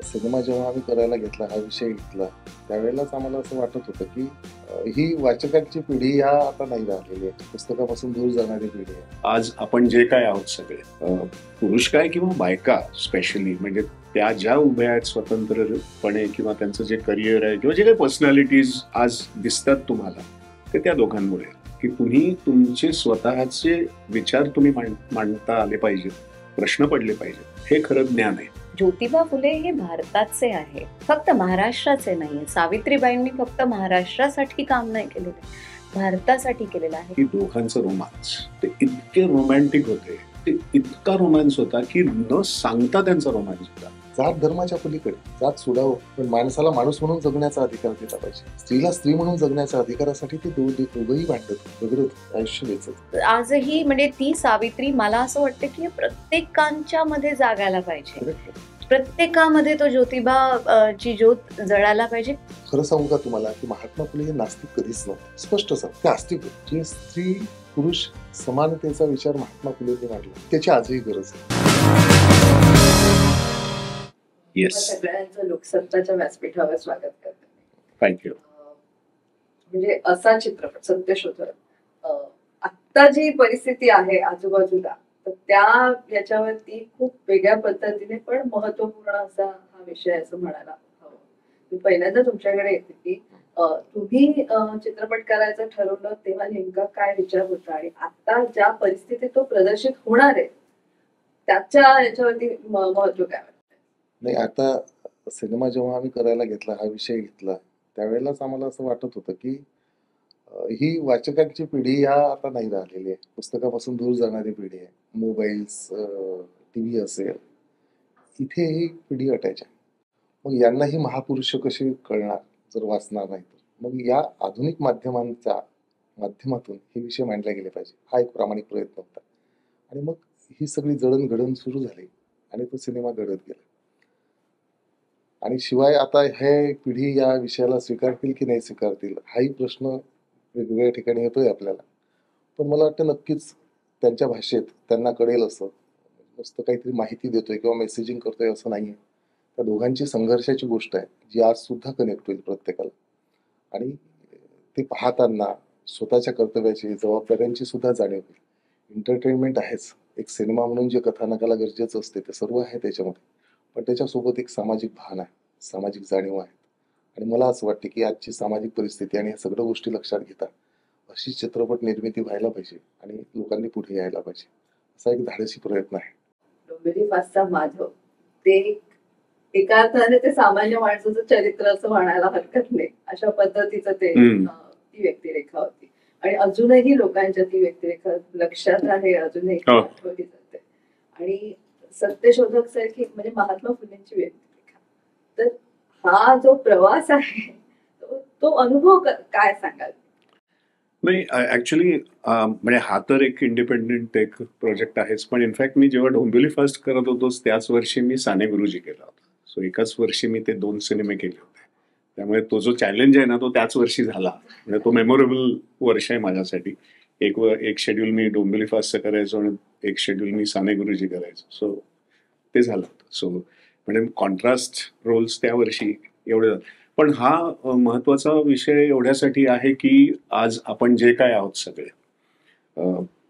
Cinema जेव्हा आम्ही करायला घेतला, हा विषय घेतला, त्यावेळेलाच आम्हाला असं वाटत होतं, की ही वाचकांची पिढी ह्या आता नाही राहिलेली आहे. पुस्तकापासून दूर जाणारी पिढी आहे. आज आपण जे काय आहोत सगळे, पुरुष काय किंवा बायका स्पेशली, म्हणजे त्या ज्या उभ्या आहेत स्वतंत्रपणे किंवा त्यांचं जे करिअर आहे किंवा जे काही पर्सनॅलिटीज आज दिसतात तुम्हाला, ते त्या दोघांमुळे आहेत. की तुम्ही तुमचे स्वतःचे विचार तुम्ही मांडता आले पाहिजेत, प्रश्न पडले पाहिजेत. हे खरं ज्ञान आहे. ज्योतिबा फुले हे भारताचे आहे, फक्त महाराष्ट्राचे नाहीये. सावित्रीबाईंनी फक्त महाराष्ट्रासाठी काम नाही केलेलं, भारतासाठी केलेलं आहे. की दोघांचं रोमांस ते इतके रोमॅन्टिक होते, ते इतका रोमांस होता की न सांगता त्यांचा रोमांस होता. जात धर्माच्या पलीकडे जात सोडावं, पण माणसाला माणूस म्हणून जगण्याचा अधिकार दिला पाहिजे. स्त्रीला स्त्री म्हणून जगण्याच्या अधिकारासाठी ते दोघंही भांडत वगैरे आयुष्य द्यायचं. आजही म्हणजे ती सावित्री, मला असं वाटतं की प्रत्येकांच्या मध्ये जागायला पाहिजे. प्रत्येकामध्ये तो ज्योतिबा ची ज्योत जळायला पाहिजे. खरं सांगू का तुम्हाला, की महात्मा फुले हे नास्तिक कधीच नव्हते. स्पष्ट सांग, ते आस्तिक होते. जे स्त्री पुरुष समानतेचा विचार महात्मा फुलेंनी मांडला, त्याची आजही गरज आहे. सगळ्यांचं लोकसत्ताच्या व्यासपीठावर स्वागत करते. थँक्यू. म्हणजे असा चित्रपट सत्यशोधक, आता जी परिस्थिती आहे आजूबाजूला, तर त्या याच्यावरती खूप वेगळ्या पद्धतीने पण महत्वपूर्ण असा हा विषय असं म्हणायला हवं. मी पहिल्यांदा तुमच्याकडे येते की तुम्ही चित्रपट करायचं ठरवलं तेव्हा नेमका काय विचार होता, आणि आता ज्या परिस्थितीत तो प्रदर्शित होणार आहे त्याच्या याच्यावरती महत्व काय? नाही, आता सिनेमा जेव्हा आम्ही करायला घेतला, हा विषय घेतला, त्यावेळेलाच आम्हाला असं वाटत होतं, की ही वाचकांची पिढी ह्या आता नाही राहिलेली आहे. पुस्तकापासून दूर जाणारी पिढी आहे. मोबाईल्स, टीव्ही असेल, इथे ही पिढी अटायची. मग यांनाही महापुरुष कसे कळणार जर वाचणार नाही तर? मग या आधुनिक माध्यमांच्या माध्यमातून हे विषय मांडले गेले पाहिजे, हा एक प्रामाणिक प्रयत्न होता. आणि मग ही सगळी जडणघडण सुरू झाली आणि तो सिनेमा घडत गेला. आणि शिवाय आता हे पिढी या विषयाला स्वीकारतील की नाही स्वीकारतील, हाही प्रश्न वेगवेगळ्या ठिकाणी येतोय आपल्याला. पण मला वाटतं नक्कीच त्यांच्या भाषेत त्यांना कळेल असं, नुसतं काहीतरी माहिती देतोय किंवा मेसेजिंग करतोय असं नाहीये. त्या दोघांची संघर्षाची गोष्ट आहे, जी आज सुद्धा कनेक्ट होईल प्रत्येकाला. आणि ते पाहताना स्वतःच्या कर्तव्याची, जबाबदाऱ्यांची सुद्धा जाणीव होईल. एंटरटेनमेंट आहेच, एक सिनेमा म्हणून जे कथानकाला गरजेचं असते ते सर्व आहे त्याच्यामध्ये, पण त्याच्यासोबत एक सामाजिक भान आहे, सामाजिक जाणीव आहे. आणि मला असं वाटतं की आजची सामाजिक परिस्थिती आणि या सगळ्या गोष्टी लक्षात घेता अशी चित्रपट निर्मिती व्हायला पाहिजे आणि लोकांनी पुढे यायला पाहिजे, असा एक धाडसी प्रयत्न आहे. डोंबिवली फास्टचा माधव, ते एका अर्थाने ते सामान्य माणसाचं चरित्र असं म्हणायला हरकत नाही, अशा पद्धतीचं ते ती व्यक्तिरेखा होती. आणि अजूनही लोकांच्या ती व्यक्तिरेखा लक्षात आहे, अजूनही आठवली जाते. आणि सत्यशोधक सारखी म्हणजे महात्मा फुलेंची व्यक्तिरेखा, तर हा जो प्रवास आहे तो अनुभव काय सांगाल? नाही, ऍक्च्युली म्हणजे हा तर एक इंडिपेंडेंट एक प्रोजेक्ट आहेच, पण इनफॅक्ट मी जेव्हा डोंबिवली फर्स्ट करत होतोच त्याच वर्षी मी साने गुरुजी केला होता. सो एकाच वर्षी मी ते 2 सिनेमे केले होते. त्यामुळे तो जो चॅलेंज आहे ना तो त्याच वर्षी झाला. म्हणजे तो मेमोरेबल वर्ष आहे माझ्यासाठी. एक शेड्यूल मी डोंबिवली फास्टचं करायचो आणि एक शेड्यूल मी साने गुरुजी करायचो. सो ते झालं होतं. सो म्हणजे कॉन्ट्रास्ट रोल्स त्या वर्षी एवढे. पण हा महत्वाचा विषय एवढ्यासाठी आहे की आज आपण जे काय आहोत सगळे,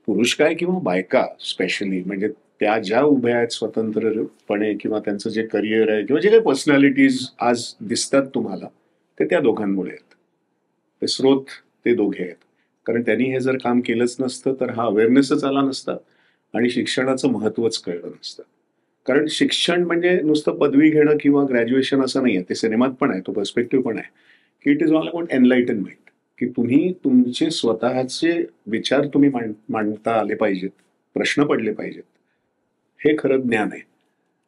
पुरुष काय किंवा बायका स्पेशली, म्हणजे त्या ज्या उभ्या आहेत स्वतंत्रपणे किंवा त्यांचं जे करिअर आहे किंवा जे काही पर्सनॅलिटीज आज दिसतात तुम्हाला, ते त्या दोघांमुळे आहेत. ते स्रोत ते दोघे आहेत. कारण त्यांनी हे जर काम केलंच नसतं तर हा अवेअरनेसच आला नसता आणि शिक्षणाचं महत्वच कळलं नसतं. कारण शिक्षण म्हणजे नुसतं पदवी घेणं किंवा ग्रॅज्युएशन असं नाही आहे. ते सिनेमात पण आहे, तो पर्स्पेक्टिव्ह पण आहे की it is all about enlightenment, की तुम्ही तुमचे स्वतःचे विचार तुम्ही मांडता आले पाहिजेत, प्रश्न पडले पाहिजेत. हे खरं ज्ञान आहे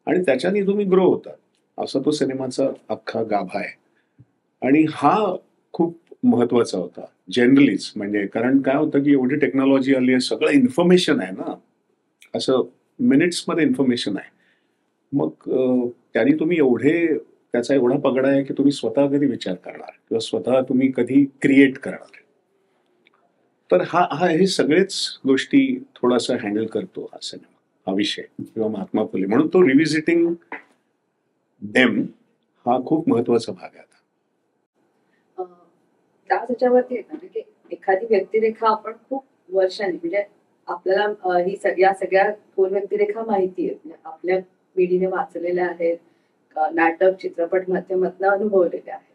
आणि त्याच्याने तुम्ही ग्रो होता, असा तो सिनेमाचा अख्खा गाभा आहे. आणि हा खूप महत्वाचा होता जनरलीच. म्हणजे कारण काय होतं की एवढी टेक्नॉलॉजी आली आहे, सगळं इन्फॉर्मेशन आहे ना, असं मिनिट्समध्ये इन्फॉर्मेशन आहे. मग त्यांनी तुम्ही त्याचा एवढा पगडा आहे की तुम्ही स्वतः कधी विचार करणार किंवा स्वतः तुम्ही कधी क्रिएट करणार. तर हे सगळेच गोष्टी थोडासा हँडल करतो हा सिनेमा, हा विषय किंवा महात्मा फुले. म्हणून तो रिव्हिजिटिंग देम हा खूप महत्वाचा भाग आहे आता. त्याच ह्याच्यावरती येतं ना की एखादी व्यक्तिरेखा आपण खूप वर्षांनी म्हणजे आपल्याला या सगळ्या खोल व्यक्तिरेखा माहिती आहेत, म्हणजे आपल्या पिढीने वाचलेल्या आहेत, नाटक चित्रपट माध्यमातून अनुभवलेल्या आहेत.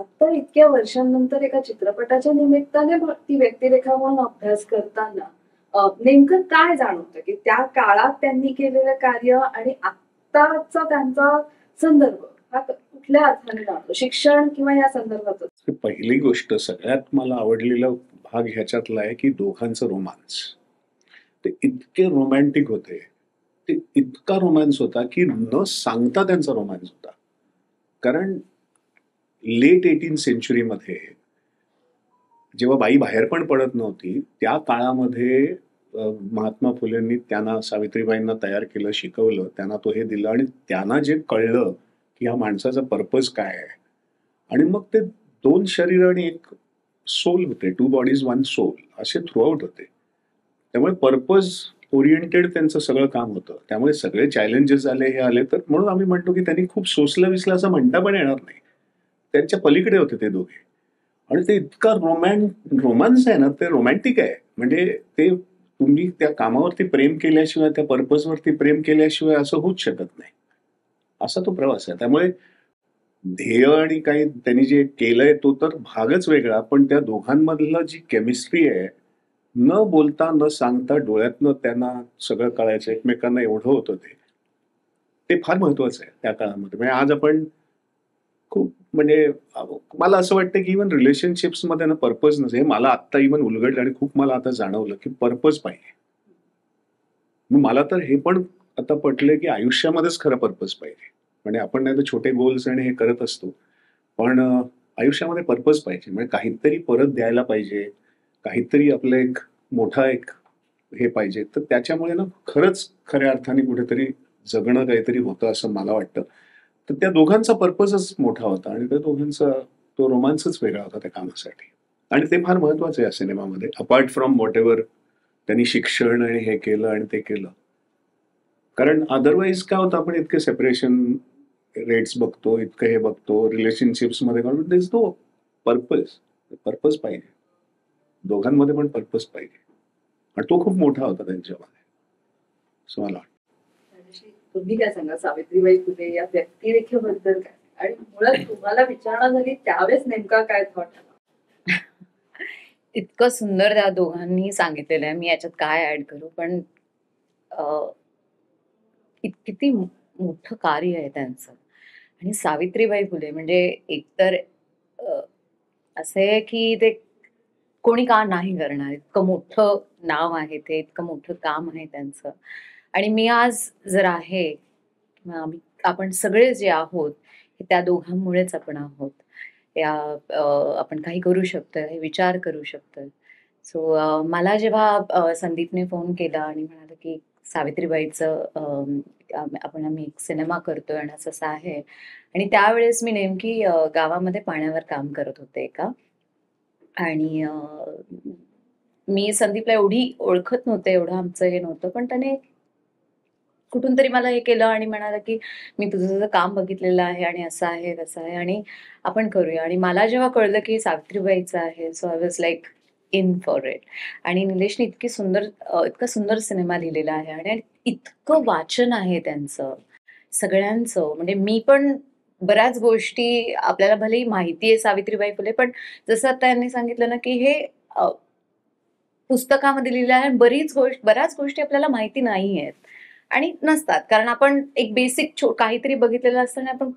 आता इतक्या वर्षांनंतर एका चित्रपटाच्या निमित्ताने ती व्यक्तिरेखा म्हणून अभ्यास करताना नेमकं काय जाणवतं की त्या काळात त्यांनी केलेलं कार्य आणि आत्ताचा त्यांचा संदर्भ हा कुठल्या अर्थाने जाणतो, शिक्षण किंवा या संदर्भातच? तर पहिली गोष्ट सगळ्यात मला आवडलेला भाग ह्याच्यातला आहे की दोघांचं रोमांस. ते इतके रोमॅन्टिक होते, ते इतका रोमॅन्स होता की न सांगता त्यांचा रोमॅन्स होता. कारण लेट 18th सेंचुरीमध्ये जेव्हा बाई बाहेर पण पडत नव्हती त्या काळामध्ये महात्मा फुलेंनी त्यांना, सावित्रीबाईंना तयार केलं, शिकवलं, त्यांना तो हे दिलं आणि त्यांना जे कळलं की ह्या माणसाचा पर्पज काय आहे. आणि मग ते दोन शरीर आणि एक सोल होते, 2 bodies 1 soul असे थ्रूआउट होते. त्यामुळे पर्पज ओरिएंटेड त्यांचं सगळं काम होतं. त्यामुळे सगळे चॅलेंजेस आले, हे आले, तर म्हणून आम्ही म्हणतो की त्यांनी खूप सोसलं विसलं असं म्हणता पण येणार नाही. त्यांच्या पलीकडे होते ते दोघे. आणि ते इतका रोमांस आहे ना, ते रोमॅन्टिक आहे. म्हणजे ते तुम्ही त्या कामावरती प्रेम केल्याशिवाय, त्या पर्पजवरती प्रेम केल्याशिवाय असं होऊच शकत नाही. असा तो प्रवास आहे. त्यामुळे ध्येय आणि काही त्यांनी जे केलंय तो तर भागच वेगळा, पण त्या दोघांमधलं जी केमिस्ट्री आहे, न बोलता न सांगता डोळ्यातनं त्यांना सगळं कळायचं, एकमेकांना एवढं होतं ते फार महत्वाचं आहे त्या काळामध्ये. म्हणजे आज आपण खूप म्हणजे मला असं वाटतं की इव्हन रिलेशनशिप्स मध्ये ना पर्पज नसे. मला आत्ता इव्हन उलगडलं आणि खूप मला आता जाणवलं की पर्पज पाहिजे. मग मला तर हे पण आता पटलंय की आयुष्यामध्येच खरं पर्पज पाहिजे. म्हणजे आपण नाही तर छोटे गोल्स आणि हे करत असतो, पण आयुष्यामध्ये पर्पज पाहिजे. म्हणजे काहीतरी परत द्यायला पाहिजे, काहीतरी आपलं एक मोठा एक हे पाहिजे. तर त्याच्यामुळे ना खरंच खऱ्या अर्थाने कुठेतरी जगणं काहीतरी होतं असं मला वाटतं. तर त्या दोघांचा पर्पजच मोठा होता आणि त्या दोघांचा तो रोमांसच वेगळा होता त्या कामासाठी. आणि ते फार महत्वाचं आहे या सिनेमामध्ये, अपार्ट फ्रॉम व्हॉट एव्हर त्यांनी शिक्षण आणि हे केलं आणि ते केलं. कारण अदरवाईज काय होतं, आपण इतके सेपरेशन रेट्स बघतो, इतकं हे बघतो रिलेशनशिप्स मध्ये, दिस तो पर्पज पाहिजे. दोघांमध्ये पण पर्पज पाहिजे आणि तो खूप मोठा होता त्यांच्यामध्ये असं मला वाटतं. राजेश्री, तुम्ही काय सांगा सावित्रीबाई फुले या व्यक्तिरेखेबद्दल काय, आणि मुळात तुम्हाला विचारणा झाली त्यावेळेस नेमका काय थॉट आला? इतकं सुंदर त्या दोघांनी सांगितलेलं आहे, मी याच्यात काय ऍड करू, पण किती मोठं कार्य आहे त्यांचं. आणि सावित्रीबाई फुले म्हणजे एकतर असं आहे की ते कोणी का नाही करणार, इतकं मोठं नाव आहे ते, इतकं मोठं काम आहे त्यांचं. आणि मी आज जर आहे किंवा आपण सगळे जे आहोत हे त्या दोघांमुळेच आपण आहोत. या आपण काही करू शकतोय, हे विचार करू शकतोय. सो मला जेव्हा संदीपने फोन केला आणि म्हणाला की सावित्रीबाईचं आम्ही एक सिनेमा करतोय आणि असं असं आहे, आणि त्यावेळेस मी नेमकी गावामध्ये पाण्यावर काम करत होते का. आणि मी संदीपला एवढी ओळखत नव्हते, एवढं आमचं हे नव्हतं, पण त्याने कुठून तरी मला हे केलं आणि म्हणाला की मी तुझं काम बघितलेलं आहे आणि असं आहे तसं आहे आणि आपण करूया. आणि मला जेव्हा कळलं की सावित्रीबाईचं आहे, so I was like in for it. आणि निलेशने इतका सुंदर सिनेमा लिहिलेला आहे आणि इतकं वाचन आहे त्यांचं सगळ्यांचं. म्हणजे मी पण बऱ्याच गोष्टी आपल्याला भलेही माहिती आहे सावित्रीबाई फुले, पण जसं आता यांनी सांगितलं ना की हे पुस्तकामध्ये लिहिलं आहे, बऱ्याच गोष्टी आपल्याला माहिती नाही आहेत आणि नसतात, कारण आपण एक बेसिक काहीतरी बघितलेलं असतं आणि आपण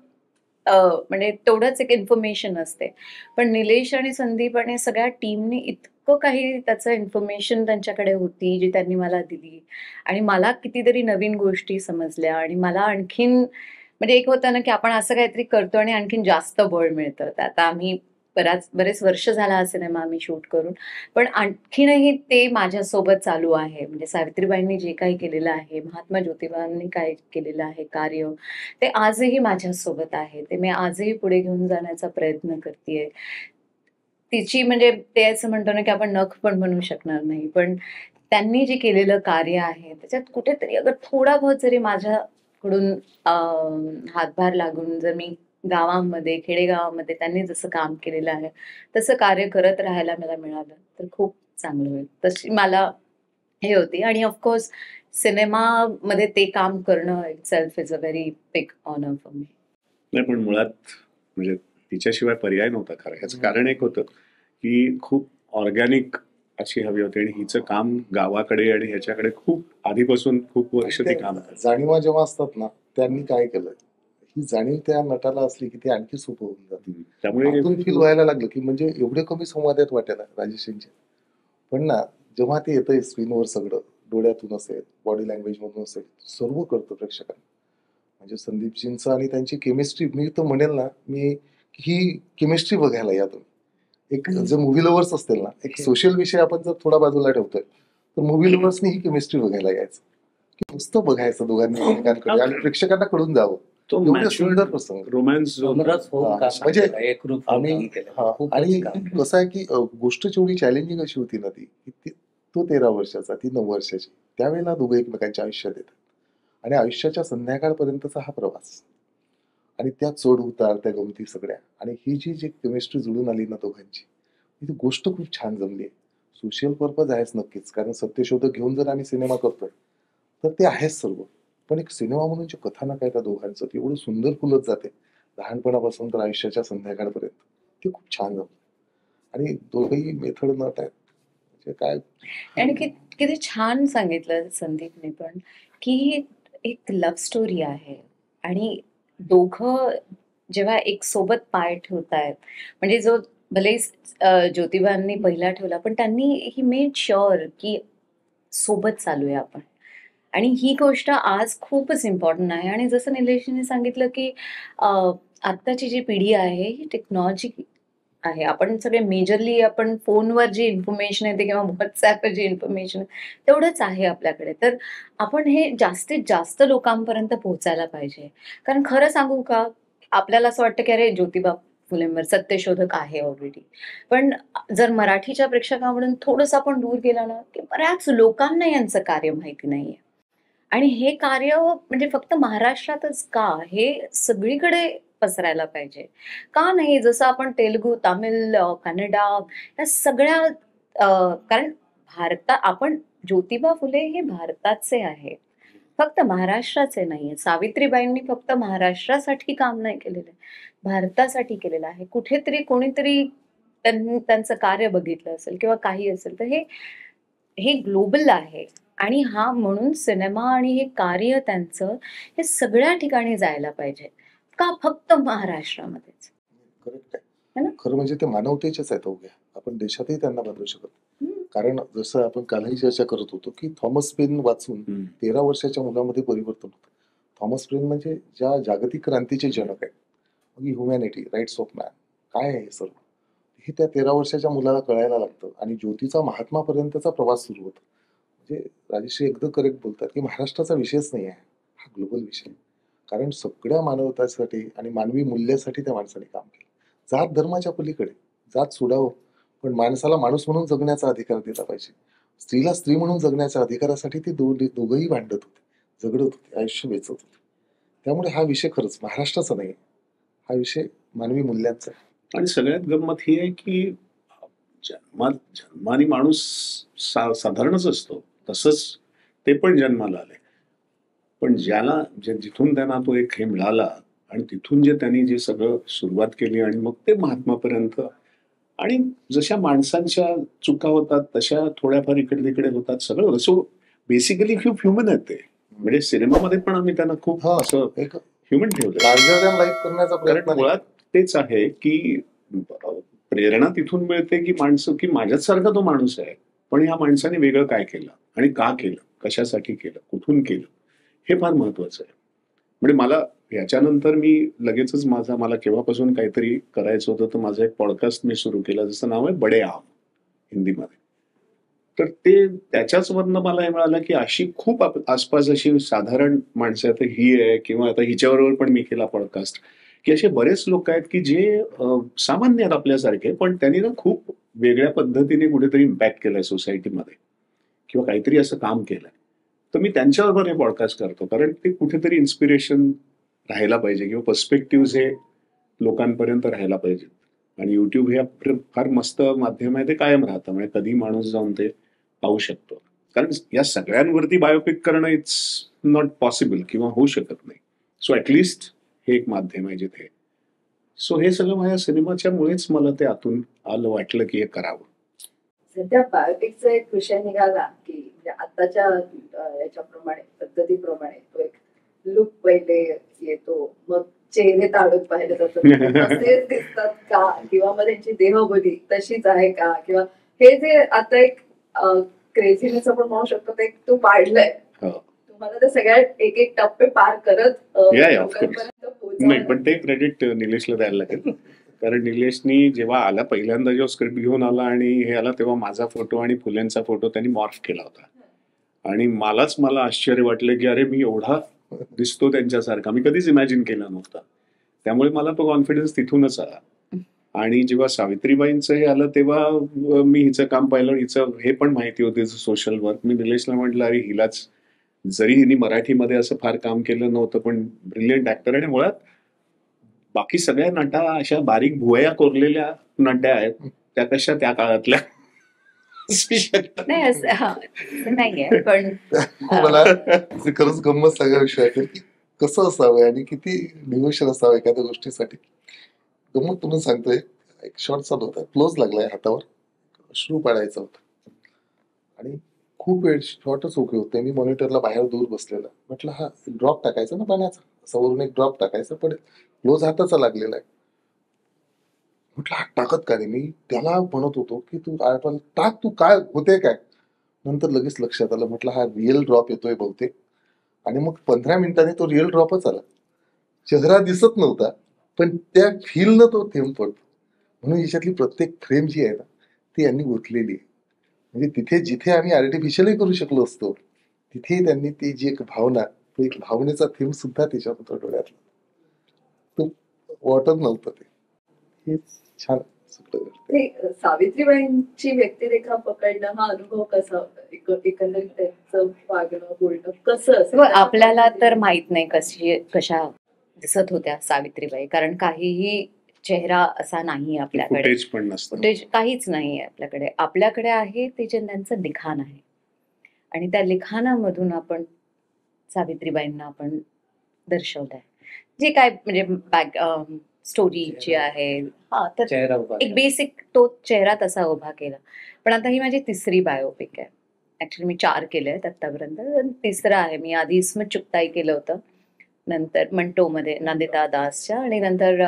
म्हणजे तेवढंच एक इन्फॉर्मेशन असते. पण निलेश आणि संदीप आणि सगळ्या टीमने इतकं काही त्याचं इन्फॉर्मेशन त्यांच्याकडे होती जी त्यांनी मला दिली आणि मला कितीतरी नवीन गोष्टी समजल्या. आणि मला आणखीन म्हणजे एक होतं ना की आपण असं काहीतरी करतो आणि आणखीन जास्त बळ मिळतं. तर आता आम्ही बरेच वर्ष झाला हा सिनेमा आम्ही शूट करून, पण आणखीनही ते माझ्यासोबत चालू आहे. म्हणजे सावित्रीबाईंनी जे काही केलेलं आहे, महात्मा ज्योतिबांनी काय केलेलं आहे कार्य, ते आजही माझ्यासोबत आहे. ते मी आजही पुढे घेऊन जाण्याचा प्रयत्न करतेय. तिची म्हणजे ते असं म्हणतो ना की आपण नख पण बनवू शकणार नाही, पण त्यांनी जे केलेलं कार्य आहे त्याच्यात कुठेतरी अगर थोडा बहुत जरी माझ्या त्यांच्याकडून हातभार लागून जर मी गावामध्ये, खेडेगावामध्ये त्यांनी जसं काम केलेलं आहे, तसं कार्य करत राहायला मला मिळालं, तर खूप चांगलं होईल. तशी मला हे होती आणि ऑफकोर्स सिनेमामध्ये ते काम करणं itself is a very big honour for me. नाही, पण मुळात म्हणजे तिच्याशिवाय पर्याय नव्हता खरं. ह्याचं कारण एक होतं की खूप ऑर्गॅनिक अशी हवी होती आणि हिचं काम गावाकडे आणि ह्याच्याकडे खूप आधीपासून खूप वर्ष ते काम करत. जाणीवा जेव्हा असतात ना, त्यांनी काय केलं, ही जाणीव त्या नटाला असली की ती आणखी सोपं होऊन जाते. त्यामुळे आतून फील व्हायला लागलं की म्हणजे एवढे कमी संवाद आहेत वाटायला राजेशांचे, पण ना जेव्हा ते येतंय स्क्रीनवर सगळं डोळ्यातून असेल, बॉडी लँग्वेज मधून असेल, सर्व कळतं प्रेक्षकांना. म्हणजे संदीपजींचं आणि त्यांची केमिस्ट्री, मी तर म्हणेल ना मी, ही केमिस्ट्री बघायला या तुम्ही. एक जे मूव्ही लव्हर्स असतील ना, एक सोशल विषय आपण जर थोडा बाजूला ठेवतोय, तर मूव्ही लव्हर्सनी ही केमिस्ट्री बघायला यायचं, की नुसतं बघायचं दोघांनी एकमेकांकडे आणि प्रेक्षकांना कळून जावं. तो एवढे सुंदर प्रसंग. रोमॅन्स जो होता, समरस होऊन हा, काम म्हणजे केलं, एकरूप होऊन आम्ही काम केलं. हा, खूपच आणि काम. कसं आहे की गोष्ट जेवढी चॅलेंजिंग अशी होती ना ती, की तो 13 वर्षाचा, ती 9 वर्षाची, त्यावेळेला दोघं एकमेकांच्या आयुष्यात येतात आणि आयुष्याच्या संध्याकाळपर्यंतचा हा प्रवास आणि त्या चढ उतार, त्या गमती सगळ्या, आणि ही जी केमिस्ट्री जुळून आली ना दोघांची, ती गोष्ट खूप छान जमली आहे. सोशल पर्पज आहेच नक्कीच, कारण सत्यशोधक घेऊन जर आम्ही सिनेमा करतोय तर ते आहेच सर्व, पण एक सिनेमा म्हणून जे कथानक आहे त्या दोघांचं, ते एवढं सुंदर फुलत जाते लहानपणापासून तर आयुष्याच्या संध्याकाळपर्यंत, ते खूप छान जमलं. आणि दोघंही मेथड नट आहेत, म्हणजे काय. आणि किती छान सांगितलं संदीपने पण, की एक लव्ह स्टोरी आहे आणि दोघं जेव्हा एक सोबत पाय ठेवतायत, म्हणजे जो भले ज्योतिबांनी पहिला ठेवला, पण त्यांनी ही मेड शुअर की सोबत चालूया आपण. आणि ही गोष्ट आज खूपच इम्पॉर्टंट आहे. आणि जसं निलेशने सांगितलं की आत्ताची जी पिढी आहे ही टेक्नॉलॉजी आहे. आपण सगळे मेजरली आपण फोनवर जी इन्फॉर्मेशन येते किंवा व्हॉट्सॲपवर जी इन्फॉर्मेशन तेवढंच आहे आपल्याकडे. तर आपण हे जास्तीत जास्त लोकांपर्यंत पोहोचायला पाहिजे. कारण खरं सांगू का, आपल्याला असं वाटतं की अरे ज्योतिबा फुलेंवर सत्यशोधक आहे ऑलरेडी. पण जर मराठीच्या प्रेक्षकांकडून थोडंसं आपण दूर गेला ना, की बऱ्याच लोकांना यांचं कार्य माहिती नाहीये. आणि हे कार्य म्हणजे फक्त महाराष्ट्रातच का, हे सगळीकडे पसरायला पाहिजे. का नाही, जसं आपण तेलुगू, तामिळ, कन्नडा या सगळ्या कारण आपण ज्योतिबा फुले हे भारताचे आहेत, फक्त महाराष्ट्राचे नाहीये. सावित्रीबाईंनी फक्त महाराष्ट्रासाठी काम नाही केलेलं आहे, भारतासाठी केलेलं आहे. कुठेतरी कोणीतरी त्यांचं कार्य बघितलं असेल किंवा काही असेल, तर हे हे ग्लोबल आहे. आणि हा म्हणून सिनेमा आणि हे कार्य त्यांचं हे सगळ्या ठिकाणी जायला पाहिजे, का फक्त महाराष्ट्रामध्येच. करेक्ट है आहे. ना? खरं म्हणजे ते मानवतेच्याच आहेत उभ्या, आपण देशातही त्यांना बदलू शकत. हम्म. कारण जसं आपण कालही चर्चा करत होतो की थॉमस पेन वाचून 13 वर्षाच्या मुलामध्ये परिवर्तन होतं. थॉमस पेन म्हणजे ज्या जागतिक क्रांतीचे जनक आहेत, मग ह्युमॅनिटी, राईट्स ऑफ मॅन, काय आहे हे सर्व, हे त्या 13 वर्षाच्या मुलाला कळायला लागतं आणि ज्योतीचा महात्मापर्यंतचा प्रवास सुरू होतो. म्हणजे राजेश्री एकदम करेक्ट बोलतात की महाराष्ट्राचा विषयच नाही आहे, हा ग्लोबल विषय आहे. कारण सगळ्या मानवतासाठी आणि मानवी मूल्यासाठी त्या माणसाने काम केलं. जात धर्माच्या पलीकडे, जात सोडावं, पण माणसाला माणूस म्हणून जगण्याचा अधिकार दिला पाहिजे. स्त्रीला स्त्री म्हणून जगण्याच्या अधिकारासाठी ते दोघंही भांडत होते, झगडत होते, आयुष्य वेचत होते. त्यामुळे हा विषय खरंच महाराष्ट्राचा नाही, हा विषय मानवी मूल्यांचा आहे. आणि सगळ्यात गंमत ही आहे की जन्माने माणूस साधारणच असतो, तसंच ते पण जन्माला आले. पण ज्याला जिथून त्यांना तो एक हे मिळाला आणि तिथून त्यांनी जे सगळं सुरुवात केली आणि मग ते महात्मापर्यंत, आणि जशा माणसांच्या चुका होतात तशा थोड्याफार इकडे तिकडे होतात, सगळं. सो बेसिकली खूप ह्युमन आहेत ते. म्हणजे सिनेमामध्ये पण आम्ही त्यांना खूप हा, असं एक ह्युमन ठेवलं. लार्जर दॅन लाईफ करण्याचा कारण प्रयत्न मुळात तेच आहे की प्रेरणा तिथून मिळते की माणसं, की माझ्याच सारखा तो माणूस आहे, पण ह्या माणसाने वेगळं काय केलं आणि का केलं, कशासाठी केलं, कुठून केलं, हे फार महत्वाचं आहे. म्हणजे मला याच्यानंतर मी लगेचच मला केव्हापासून काहीतरी करायचं होतं, तर माझा एक पॉडकास्ट मी सुरू केला, जसं नाव आहे बडे आम, हिंदीमध्ये. तर ते त्याच्याचवरनं मला हे मिळालं की अशी खूप आसपास अशी साधारण माणसं, आता ही आहे किंवा आता हिच्याबरोबर पण मी केला पॉडकास्ट, की असे बरेच लोक आहेत की जे सामान्य आहेत आपल्यासारखे, पण त्यांनी ना खूप वेगळ्या पद्धतीने कुठेतरी इम्पॅक्ट केलाय सोसायटीमध्ये किंवा काहीतरी असं काम केलंय. तर मी त्यांच्याबरोबर हे पॉडकास्ट करतो, कारण ते कुठेतरी इन्स्पिरेशन राहायला पाहिजे किंवा पर्स्पेक्टिव्ह हे लोकांपर्यंत राहायला पाहिजे. आणि युट्यूब हे फार मस्त माध्यम आहे, ते कायम राहतं, म्हणजे कधी माणूस जाऊन ते पाहू शकतो. कारण या सगळ्यांवरती बायोपिक करणं इट्स नॉट पॉसिबल किंवा होऊ शकत नाही. सो ऍटलिस्ट हे एक माध्यम आहे जिथे. सो हे सगळं माझ्या सिनेमाच्या मुळेच मला ते आतून आलं, वाटलं की हे करावं. सध्या बायोपिकचा एक विषय निघाला की म्हणजे आताच्या याच्याप्रमाणे पद्धतीप्रमाणे तो एक लुक पहिले येतो, मग चेहरे ताडून पाहिले जातात, असेच दिसतात का, किंवा मग त्यांची देहबोली तशीच आहे का, किंवा हे जे आता एक क्रेझीनेस आपण म्हणू शकतो ते एक तू पाडलंय, हो. तुम्हाला ते सगळ्या एक एक टप्पे पार करत Yeah, of course. लोकांपर्यंत नाही, पोहोचवणं. पण ते क्रेडिट निलेशला द्यायला लागेल. कारण निलेशनी जेव्हा आला पहिल्यांदा, जेव्हा स्क्रिप्ट घेऊन आला आणि हे आला, तेव्हा माझा फोटो आणि फुलेंचा फोटो त्यांनी मॉर्फ केला होता. आणि मला आश्चर्य वाटलं की अरे, मी एवढा दिसतो त्यांच्यासारखा, मी कधीच इमॅजिन केला नव्हता. त्यामुळे मला तो कॉन्फिडन्स तिथूनच आला. आणि जेव्हा सावित्रीबाईंचं हे आलं, तेव्हा मी हिचं काम पाहिलं, हिचं हे पण माहिती होतं, सोशल वर्क. मी निलेशला म्हटलं, अरे हिलाच, जरी हिने मराठीमध्ये असं फार काम केलं नव्हतं, पण ब्रिलियंट ऍक्टर. आणि मुळात बाकी सगळ्या नटा अशा बारीक भुवया कोरलेल्या नट्या आहेत, त्या कशा त्या काळातल्या असू शकतात. नाही असं नाहीये, पण मला ते खरंच गंमत सगळ्या विषयातील की कसं असावं आणि किती डिव्होशन असावं एखाद्या गोष्टीसाठी. गंमत तुम्ही सांगतोय, एक शॉर्ट चालू होता, क्लोज लागलाय हातावर, श्रू पाडायचा होता आणि खूप वेळ शॉर्टच ओके होते. मी मॉनिटरला बाहेर दूर बसलेला, म्हटलं हा ड्रॉप टाकायचा ना पाण्याचा, असं वरून एक ड्रॉप टाकायचा, पण क्लोज हाताचा लागलेला आहे. म्हटलं हा टाकत का रे, मी त्याला म्हणत होतो की तू आठवण टाक, तू काय होते काय. नंतर लगेच लक्षात आलं, म्हटलं हा रिअल ड्रॉप येतोय बहुतेक. आणि मग 15 मिनिटांनी तो रिअल ड्रॉपच आला. चेहरा दिसत नव्हता, पण त्या फीलनं तो थेंब पडतो. म्हणून याच्यातली प्रत्येक फ्रेम जी आहे ना, ती यांनी गुंतलेली आहे. म्हणजे तिथे जिथे आम्ही आर्टिफिशियलही करू शकलो असतो, तिथे त्यांनी ती जी एक भावना, तो एक भावनेचा थेंब सुद्धा त्याच्यात होता डोळ्यातला. तो वाटत नव्हतं ते. हे छान सगळं घडतंय. ते सावित्रीबाईंची व्यक्तिरेखा पकडणं हा अनुभव कसा होता? एकंदरीत त्यांचं वागणं बोलणं कसं असेल? आपल्याला तर माहित नाही कशा दिसत होत्या सावित्रीबाई, कारण काहीही चेहरा असा नाही आपल्याकडे, फुटेज पण नसतं. फुटेज काहीच नाही आपल्याकडे. आपल्याकडे आहे ते जे त्यांचं लिखाण आहे, आणि त्या लिखाणामधून आपण सावित्रीबाईंना आपण दर्शवलंय, जे काय म्हणजे बॅक स्टोरी जी आहे, हा तर चेहरा उभा एक बेसिक तो चेहरा तसा उभा केला. पण आता ही माझी तिसरी बायोपिक आहे. ऍक्च्युली मी 4 केले आहेत आतापर्यंत, तिसरं आहे. मी आधी इस्मत चुगताई केलं होतं, नंतर मंटोमध्ये नंदिता दासच्या, आणि नंतर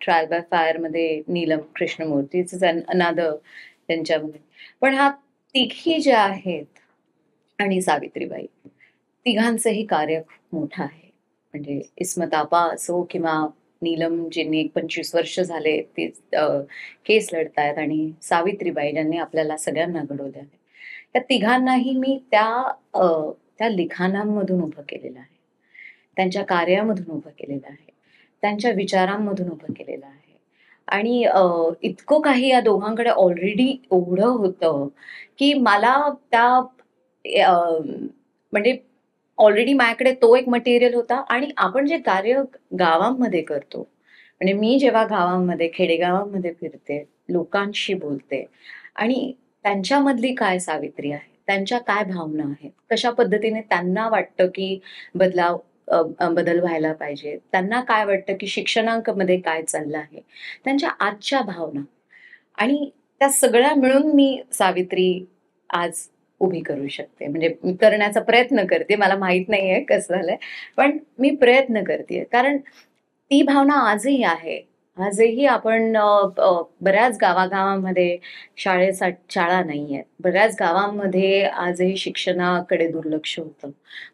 ट्रायल बाय फायर मध्ये नीलम कृष्णमूर्तीच अनादर त्यांच्यामध्ये. पण हा तिघी ज्या आहेत आणि सावित्रीबाई, तिघांचंही कार्य खूप मोठं आहे. म्हणजे इस्मत आपा असो किंवा नीलम, ज्यांनी 25 वर्ष झाले ते केस लढतायत, आणि सावित्रीबाई ज्यांनी आपल्याला सगळ्यांना घडवलं आहे, त्या तिघांनाही मी त्या लिखाणांमधून उभं केलेलं आहे, त्यांच्या कार्यामधून उभं केलेलं आहे, त्यांच्या विचारांमधून उभं केलेलं आहे. आणि इतकं काही या दोघांकडे ऑलरेडी एवढं होतं की मला त्या म्हणजे ऑलरेडी माझ्याकडे तो एक मटेरियल होता. आणि आपण जे कार्य गावांमध्ये करतो, म्हणजे मी जेव्हा गावांमध्ये, खेडेगावांमध्ये फिरते, लोकांशी बोलते, आणि त्यांच्यामधली काय सावित्री आहे, त्यांच्या काय भावना आहेत, कशा पद्धतीने त्यांना वाटतं की बदल व्हायला पाहिजे, त्यांना काय वाटतं की शिक्षणामध्ये काय चाललं आहे, त्यांच्या आजच्या भावना, आणि त्या सगळ्या मिळून मी सावित्री आज उभी करू शकते. म्हणजे मी करण्याचा प्रयत्न करते, मला माहित नाहीये कसं झालंय, पण मी प्रयत्न करते, कारण ती भावना आजही आहे. आजही आपण बऱ्याच गावागावांमध्ये शाळा नाहीये, बऱ्याच गावांमध्ये आजही शिक्षणाकडे दुर्लक्ष होतं.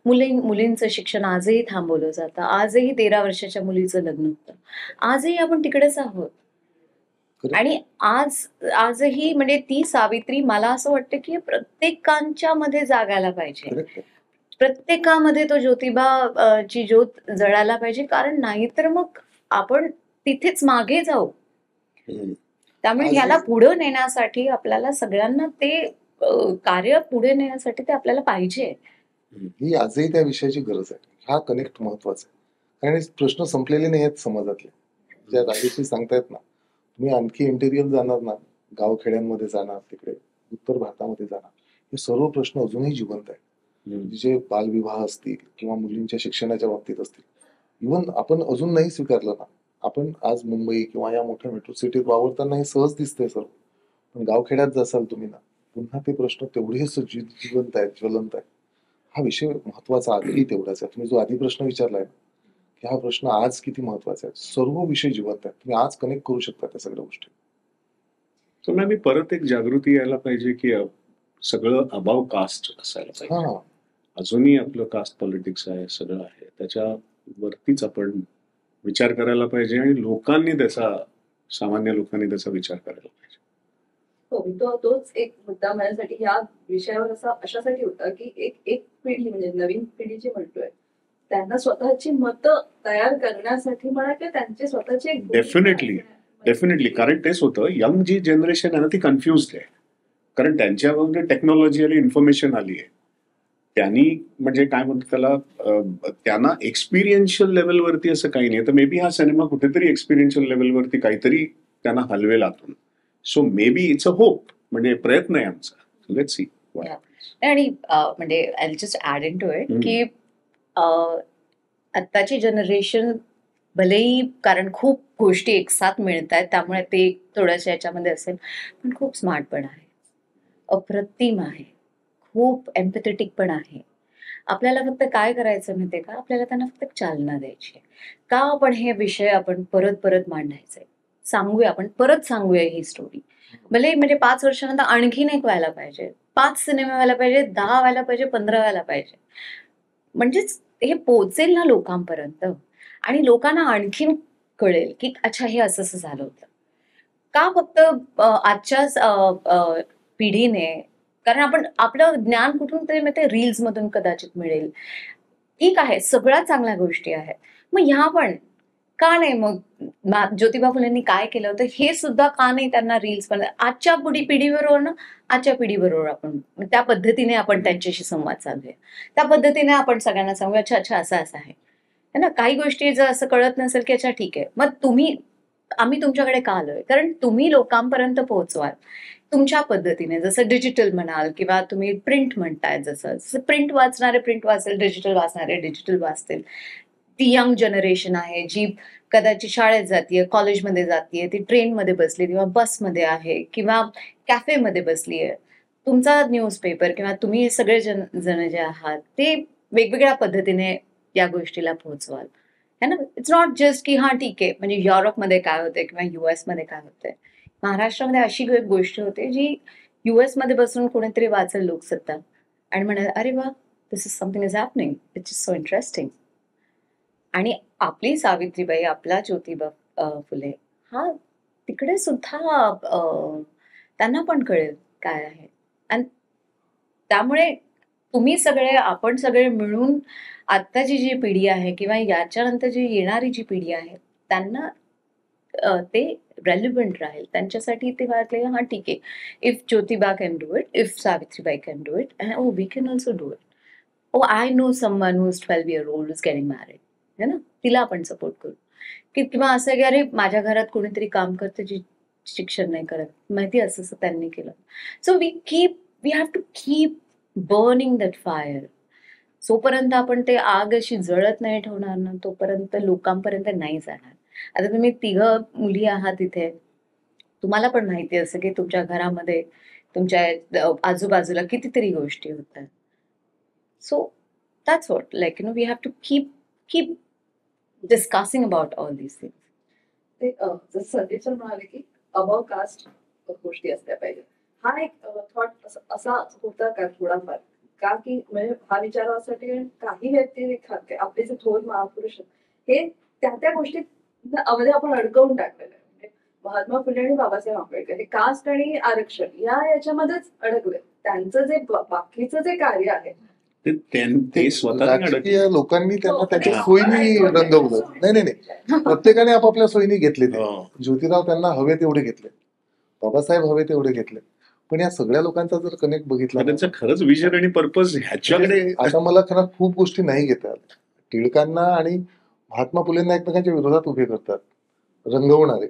मुलींचं शिक्षण आजही थांबवलं जातं. आजही 13 वर्षाच्या मुलीचं लग्न होतं. आजही आपण तिकडेच आहोत. आणि आजही म्हणजे ती सावित्री, मला असं वाटतं की प्रत्येकांच्या मध्ये जागायला पाहिजे, Correct. प्रत्येकामध्ये तो ज्योतिबा ची ज्योत जळायला पाहिजे, कारण नाहीतर मग आपण तिथेच मागे जाऊ. त्यामुळे आज- ह्याला पुढे नेण्यासाठी आपल्याला सगळ्यांना ते कार्य पुढे नेण्यासाठी ते आपल्याला पाहिजे. ही आजही त्या विषयाची गरज आहे. हा कनेक्ट महत्वाचा आहे. कारण हे प्रश्न संपलेले नाही आहेत समाजातले. ज्या राजेशी सांगतायत ना, तुम्ही आणखी इंटेरियर जाणार ना, गावखेड्यांमध्ये जाणार, तिकडे उत्तर भारतामध्ये जाणार, हे सर्व प्रश्न अजूनही जिवंत आहेत. जे बालविवाह असतील किंवा मुलींच्या शिक्षणाच्या बाबतीत असतील, इव्हन आपण अजून नाही स्वीकारलं ना, आपण आज मुंबई किंवा या मोठ्या मेट्रो सिटीत वावरताना हे सहज दिसतंय सर्व, पण गावखेड्यात जासाल तुम्ही ना, पुन्हा ते प्रश्न तेवढेच जिवंत आहेत, ज्वलंत आहेत. हा विषय महत्वाचा आजही तेवढाच आहे. तुम्ही जो आधी प्रश्न विचारलाय ना, की हा प्रश्न आज किती महत्वाचा आहे, सर्व विषय जिवंत आहेत. तुम्ही आज कनेक्ट करू शकता त्या सगळ्या गोष्टी. तर मॅम परत एक जागृती यायला पाहिजे की सगळं अबाव कास्ट असायला पाहिजे. हा अजूनही आपलं कास्ट पॉलिटिक्स आहे, सगळं आहे, त्याच्यावरतीच आपण विचार करायला पाहिजे आणि सामान्य लोकांनी त्याचा विचार करायला पाहिजे. हो, तोच एक मुद्दा माझ्यासाठी या विषयावर अशासाठी होता की एक पिढी म्हणजे नवीन पिढी जी म्हणतोय त्यांना स्वतःची मतं तयार करण्यासाठी म्हणा किंवा त्यांचे स्वतःचे एक डेफिनेटली कारण तेच होतं, यंग जी जनरेशन आहे ना ती कन्फ्युज्ड आहे. कारण त्यांच्यामध्ये टेक्नॉलॉजी आली, इन्फॉर्मेशन आली आहे. त्यांनी म्हणजे काय म्हणतात त्याला, त्यांना एक्सपिरियन्शियल लेवलवरती असं काही नाही. तर मे बी हा सिनेमा कुठेतरी एक्सपिरियन्शियल लेवलवरती काहीतरी त्यांना हलवेल आतून. So maybe it's a hope, म्हणजे प्रयत्न आहे आमचा. Let's see. आणि म्हणजे I just add in to it की आत्ताची जनरेशन भलेही कारण खूप गोष्टी एकसाथ मिळत आहेत त्यामुळे ते थोड्याशा याच्यामध्ये असेल, पण खूप स्मार्ट पण आहे, अप्रतिम आहे, खूप एम्पॅथेटिक पण आहे. आपल्याला फक्त काय करायचं माहितीये का, आपल्याला त्यांना फक्त चालना द्यायची आहे. का आपण हे विषय आपण परत परत मांडायचे, सांगूया, आपण परत सांगूया ही स्टोरी. भले म्हणजे 5 वर्षानंतर आणखीन एक व्हायला पाहिजे, 5 सिनेमे व्हायला पाहिजे, 10 व्हायला पाहिजे, 15 व्हायला पाहिजे. म्हणजेच हे पोहोचेल ना लोकांपर्यंत आणि लोकांना आणखीन कळेल की अच्छा हे असं असं झालं होतं. का फक्त आजच्याच पिढीने, कारण आपण आपलं ज्ञान कुठून तरी मिळते, रील्स मधून कदाचित मिळेल. ठीक आहे, सगळ्या चांगल्या गोष्टी आहेत, मग ह्या पण का नाही? मग ज्योतिबा फुलेंनी काय केलं होतं हे सुद्धा का नाही त्यांना रील्स पण आजच्या पिढीबरोबर ना, आजच्या पिढीबरोबर आपण त्या पद्धतीने आपण त्यांच्याशी संवाद साधूया, त्या पद्धतीने आपण सगळ्यांना सांगूया अच्छा अच्छा असं असं आहे ना. काही गोष्टी जर असं कळत नसेल की अच्छा ठीक आहे, मग आम्ही तुमच्याकडे का आलोय, कारण तुम्ही लोकांपर्यंत पोहोचवाल तुमच्या पद्धतीने. जसं डिजिटल म्हणाल किंवा तुम्ही प्रिंट म्हणताय, जसं प्रिंट वाचणारे प्रिंट वाचेल, डिजिटल वाचणारे डिजिटल वाचतील. ती यंग जनरेशन आहे जी कदाचित शाळेत जातीये, कॉलेजमध्ये जातीये, ती ट्रेनमध्ये बसली किंवा बसमध्ये आहे किंवा कॅफेमध्ये बसली आहे. तुमचा न्यूजपेपर किंवा तुम्ही सगळे जण जे आहात ते वेगवेगळ्या पद्धतीने या गोष्टीला पोहोचवाल, है ना. इट्स नॉट जस्ट की हा ठीक आहे, म्हणजे युरोपमध्ये काय होते किंवा US मध्ये काय होते, महाराष्ट्रामध्ये अशी एक गोष्ट होते जी US मध्ये बसून कोणीतरी वाचेल लोकसत्ता आणि म्हणाल अरे वा, this is something is happening, it's so interesting. आणि आपली सावित्रीबाई, आपला ज्योतिबा फुले हा तिकडे सुद्धा त्यांना पण कळेल काय आहे. आणि त्यामुळे आपण सगळे मिळून आत्ताची जी पिढी आहे किंवा याच्यानंतर जी येणारी जी पिढी आहे त्यांना ते रेलिव्हंट राहील, त्यांच्यासाठी ते वाटले हा ठीक आहे, if Jyotiba can do it, if Savitribai can do it, oh we can also do it. Oh I know someone who is 12 year old is getting married, है ना, तिला आपण सपोर्ट करू. किंवा असं की अरे माझ्या घरात कोणीतरी काम करते जी शिक्षण नाही करत, माहिती असं त्यांनी केलं. So we have to keep burning that fire. जोपर्यंत आपण ते आग अशी जळत नाही ठेवणार ना, तोपर्यंत लोकांपर्यंत नाही जाणार. आता तुम्ही 3 मुली आहात इथे, तुम्हाला पण माहिती असेल की तुमच्या घरामध्ये तुमच्या आजूबाजूला कितीतरी गोष्टी होतात. So that's what, like we have to keep discussing about all these things. ते जसं संदीप सर म्हणाले की अबाव कास्ट गोष्टी असल्या पाहिजे, हा एक थॉट असा होता का थोडाफार, का की म्हणजे हा विचारासाठी काही व्यक्ती आपले जे थोर महापुरुष हे त्या गोष्टी मध्ये आपण अडकवून टाकलेलं आहे. म्हणजे महात्मा फुले आणि बाबासाहेब आंबेडकर हे कास्ट आणि आरक्षण याच्यामध्येच अडकले. त्यांचं जे बाकीचं जे कार्य आहे ते स्वतः राजकीय लोकांनी त्यांना त्याच्या सोयीनी रंगवलं. नाही, प्रत्येकाने आपापल्या सोयीनी घेतले ते. ज्योतिराव त्यांना हवे तेवढे घेतले, बाबासाहेब हवे तेवढे घेतले, पण या सगळ्या लोकांचा जर कनेक्ट बघितला पण ना, त्यांचं खरंच विजन आणि पर्पज ह्याच्याकडे म्हणजे आता मला खरं खूप गोष्टी नाही घेता आल्या. टिळकांना आणि महात्मा फुलेंना एकमेकांच्या विरोधात उभे करतात, रंगवणारे.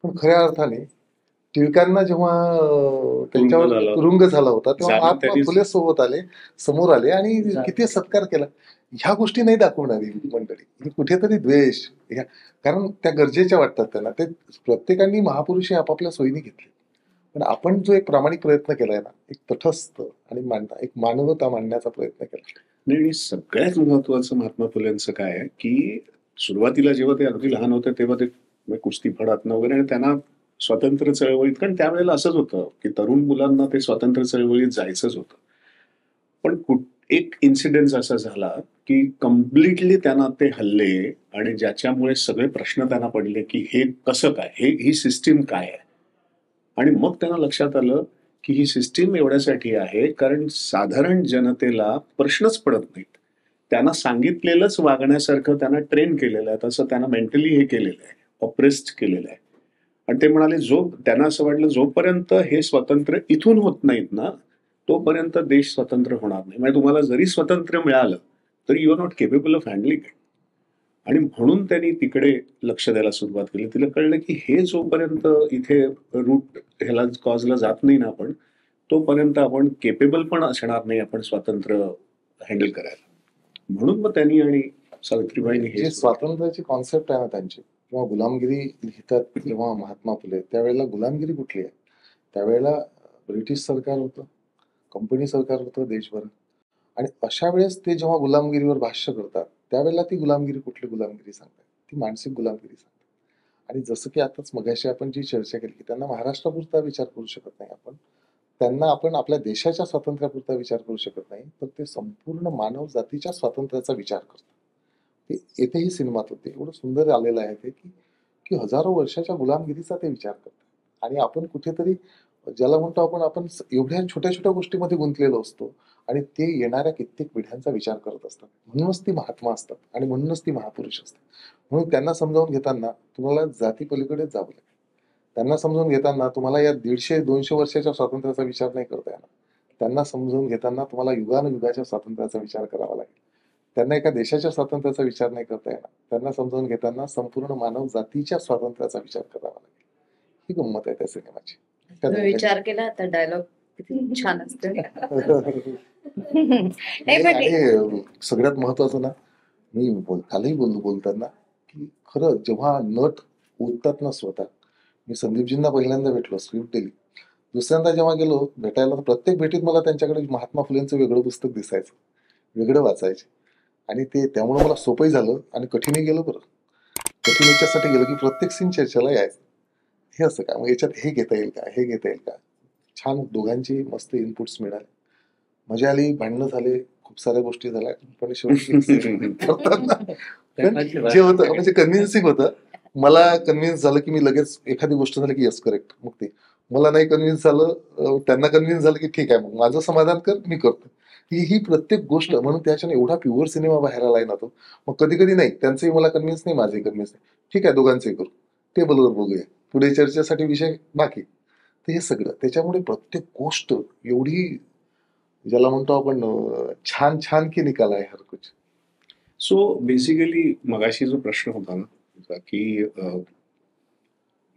पण खऱ्या अर्थाने टिळकांना जेव्हा त्यांच्यावर झाला होता. तुरुंग झाला होता तेव्हा जाणून महात्मा त्यांनी- फुले सोबत आले, समोर आले आणि किती सत्कार केला. ह्या गोष्टी नाही दाखवणारी मंडळी, ही कुठेतरी द्वेष कारण त्या गरजेच्या वाटतात त्यांना. ते प्रत्येकाने महापुरुष हे आपापल्या सोयीने घेतले. पण आपण जो एक प्रामाणिक प्रयत्न केलाय ना, एक तटस्थ आणि एक मानवता मांडण्याचा प्रयत्न केला. नाही, आणि सगळ्यात महत्वाचं महात्मा फुलेंचं काय आहे की सुरुवातीला जेव्हा ते अगदी लहान होते तेव्हा ते कुस्ती फडातनं वगैरे, आणि त्यांना स्वातंत्र्य चळवळीत, कारण त्यावेळेला असंच होतं की तरुण मुलांना ते स्वातंत्र्य चळवळीत जायचंच होतं. पण एक इन्सिडेंट असा झाला की कम्प्लिटली त्यांना ते हल्ले, आणि ज्याच्यामुळे सगळे प्रश्न त्यांना पडले की हे कसं काय, ही सिस्टीम काय आहे. आणि मग त्यांना लक्षात आलं की ही सिस्टीम एवढ्यासाठी आहे कारण साधारण जनतेला प्रश्नच पडत नाहीत. त्यांना सांगितलेलंच वागण्यासारखं त्यांना ट्रेन केलेलं आहे, तसं त्यांना मेंटली हे केलेलं आहे, ऑप्रेस्ड केलेलं आहे. आणि ते म्हणाले त्यांना असं वाटलं जोपर्यंत हे स्वतंत्र इथून होत नाहीत ना तोपर्यंत देश स्वतंत्र होणार नाही. म्हणजे तुम्हाला जरी स्वातंत्र्य मिळालं तरी you are not capable of handling it. आणि म्हणून त्यांनी तिकडे लक्ष द्यायला सुरुवात केली. तिला कळलं की हे जोपर्यंत इथे रूट ह्याला कॉजला जात नाही ना आपण, तोपर्यंत आपण केपेबल पण असणार नाही आपण स्वातंत्र्य हँडल करायला. म्हणून मग त्यांनी आणि सावित्रीबाईंनी जे हे स्वातंत्र्याची कॉन्सेप्ट आहे ना त्यांची, किंवा गुलामगिरी लिहितात जेव्हा महात्मा फुले, त्यावेळेला गुलामगिरी कुठली आहे? त्यावेळेला ब्रिटिश सरकार होतं, कंपनी सरकार होतं देशभर. आणि अशा वेळेस ते जेव्हा गुलामगिरीवर भाष्य करतात त्यावेळेला ती गुलामगिरी कुठली गुलामगिरी सांगतात? ती मानसिक गुलामगिरी सांगतात. आणि जसं की आताच मगाशी आपण जी चर्चा केली की त्यांना महाराष्ट्रापुरता विचार करू शकत नाही आपण, त्यांना आपण आपल्या देशाच्या स्वातंत्र्यापुरता विचार करू शकत नाही, तर ते संपूर्ण मानव जातीच्या स्वातंत्र्याचा विचार करतात. ते येथेही सिनेमात होते, एवढं सुंदर आलेलं आहे ते की हजारो वर्षाच्या गुलामगिरीचा ते विचार करतात. आणि आपण कुठेतरी ज्याला म्हणतो आपण एवढ्या छोट्या छोट्या गोष्टीमध्ये गुंतलेलो असतो आणि ते येणाऱ्या कित्येक पिढ्यांचा विचार करत असतात. म्हणूनच ती महात्मा असतात आणि म्हणूनच ती महापुरुष असतात. म्हणून त्यांना समजावून घेताना तुम्हाला जाती पलीकडे जावं लागेल. त्यांना समजावून घेताना तुम्हाला या 150-200 वर्षाच्या स्वातंत्र्याचा विचार नाही करता येणार. त्यांना समजावून घेताना तुम्हाला युगानुयुगाच्या स्वातंत्र्याचा विचार करावा लागेल. त्यांना एका देशाच्या स्वातंत्र्याचा विचार नाही करता येणार. त्यांना समजावून घेताना संपूर्ण मानव जातीच्या स्वातंत्र्याचा विचार करावा लागेल. ही गंमत आहे त्या सिनेमाची. तुम्ही विचार केला तर डायलॉग किती छान असतो. नाही पण आणि सगळ्यात महत्वाचं ना, मी कालही बोलताना की खरं जेव्हा नट उठतात ना स्वतः, मी संदीपजींना पहिल्यांदा भेटलो, स्क्रिप्ट दिली. दुसऱ्यांदा जेव्हा गेलो भेटायला, तर प्रत्येक भेटीत मला त्यांच्याकडे महात्मा फुलेंचं वेगळं पुस्तक दिसायचं, वेगळं वाचायचे. आणि ते त्यामुळे मला सोपंही झालं आणि कठीणही गेलं. बरं, कठीण याच्यासाठी गेलं की प्रत्येक सीन चर्चेला यायचं, हे असं का, मग याच्यात हे घेता येईल का, हे घेता येईल का. छान दोघांची मस्त इनपुट्स मिळाले, मजा आली, भांडणं झाले, खूप साऱ्या गोष्टी झाल्या. पण शेवटी जे होतं म्हणजे कन्व्हिन्सिंग होतं. मला कन्व्हिन्स झालं की मी लगेच एखादी गोष्ट झाली की यस करेक्ट, मग ते मला नाही कन्व्हिन्स झालं, त्यांना कन्व्हिन्स झालं की ठीक आहे, मग माझं समाधान कर, मी करतो. ही प्रत्येक गोष्ट, म्हणून त्याच्याने एवढा प्युअर सिनेमा बाहेर आलाय ना तो. मग कधी कधी नाही, त्यांचंही मला कन्व्हिन्स नाही, माझंही कन्व्हिन्स नाही, ठीक आहे, दोघांचंही करू, टेबलवर बघूया, पुढे चर्चेसाठी विषय बाकी. तर हे सगळं त्याच्यामुळे प्रत्येक गोष्ट एवढी, ज्याला म्हणतो आपण छान छान की निकाल आहे हर कुछ. सो बेसिकली मगाशी जो प्रश्न होता ना की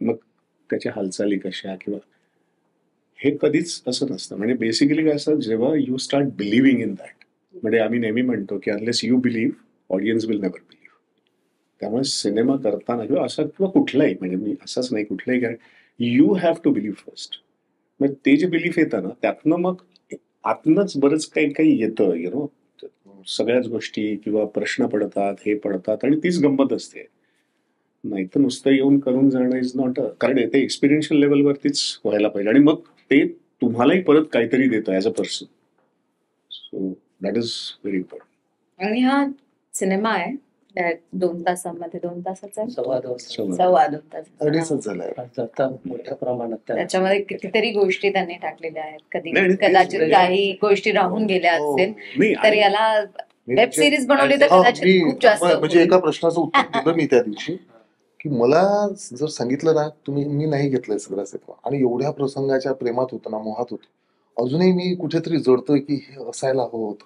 मग त्याच्या हालचाली कशा, किंवा हे कधीच असं नसतं. म्हणजे बेसिकली काय असतं, जेव्हा you start believing in that, म्हणजे आम्ही नेहमी म्हणतो की unless you believe audience will never believe. त्यामुळे सिनेमा करताना किंवा असा किंवा कुठलाही, म्हणजे मी असंच नाही, कुठलाही काय, you have to believe first. मग ते जे बिलीफ येतं ना त्यातनं मग आतनच बरंच काही काही येतं, सगळ्याच गोष्टी किंवा प्रश्न पडतात, हे पडतात, आणि तीच गंमत असते. नाही तर नुसतं येऊन करून जाणं इज नॉट कारण ते एक्सपिरियन्शियल लेवलवरतीच व्हायला पाहिजे, आणि मग ते तुम्हालाही परत काहीतरी देतं as a person. So that is very important. आणि हा सिनेमा आहे 2 तासामध्ये, 2 तासाचा आहे? सव्वा 2 सव्वा 2 तास. अडीचच झालाय. आता मोठ्या प्रमाणात त्याच्यामध्ये कितीतरी गोष्टी त्यांनी टाकलेल्या आहेत. नाही, कधी आणि कदाचित तेच काही गोष्टी राहून गेल्या हो. असतील नाही, तर याला वेब सिरीज बनवली तर हा, कदाचित मी खूप जास्त म्हणजे होईल. एका प्रश्नाचं उत्तर दिलं मी त्या दिवशी की मला जर सांगितलं ना तुम्ही, मी नाही घेतलंय सगळा सिनेमा आणि एवढ्या प्रसंगाच्या प्रेमात होतो ना, मोहात होतो, अजूनही मी कुठेतरी जडतोय की हे असायला हवं होतं.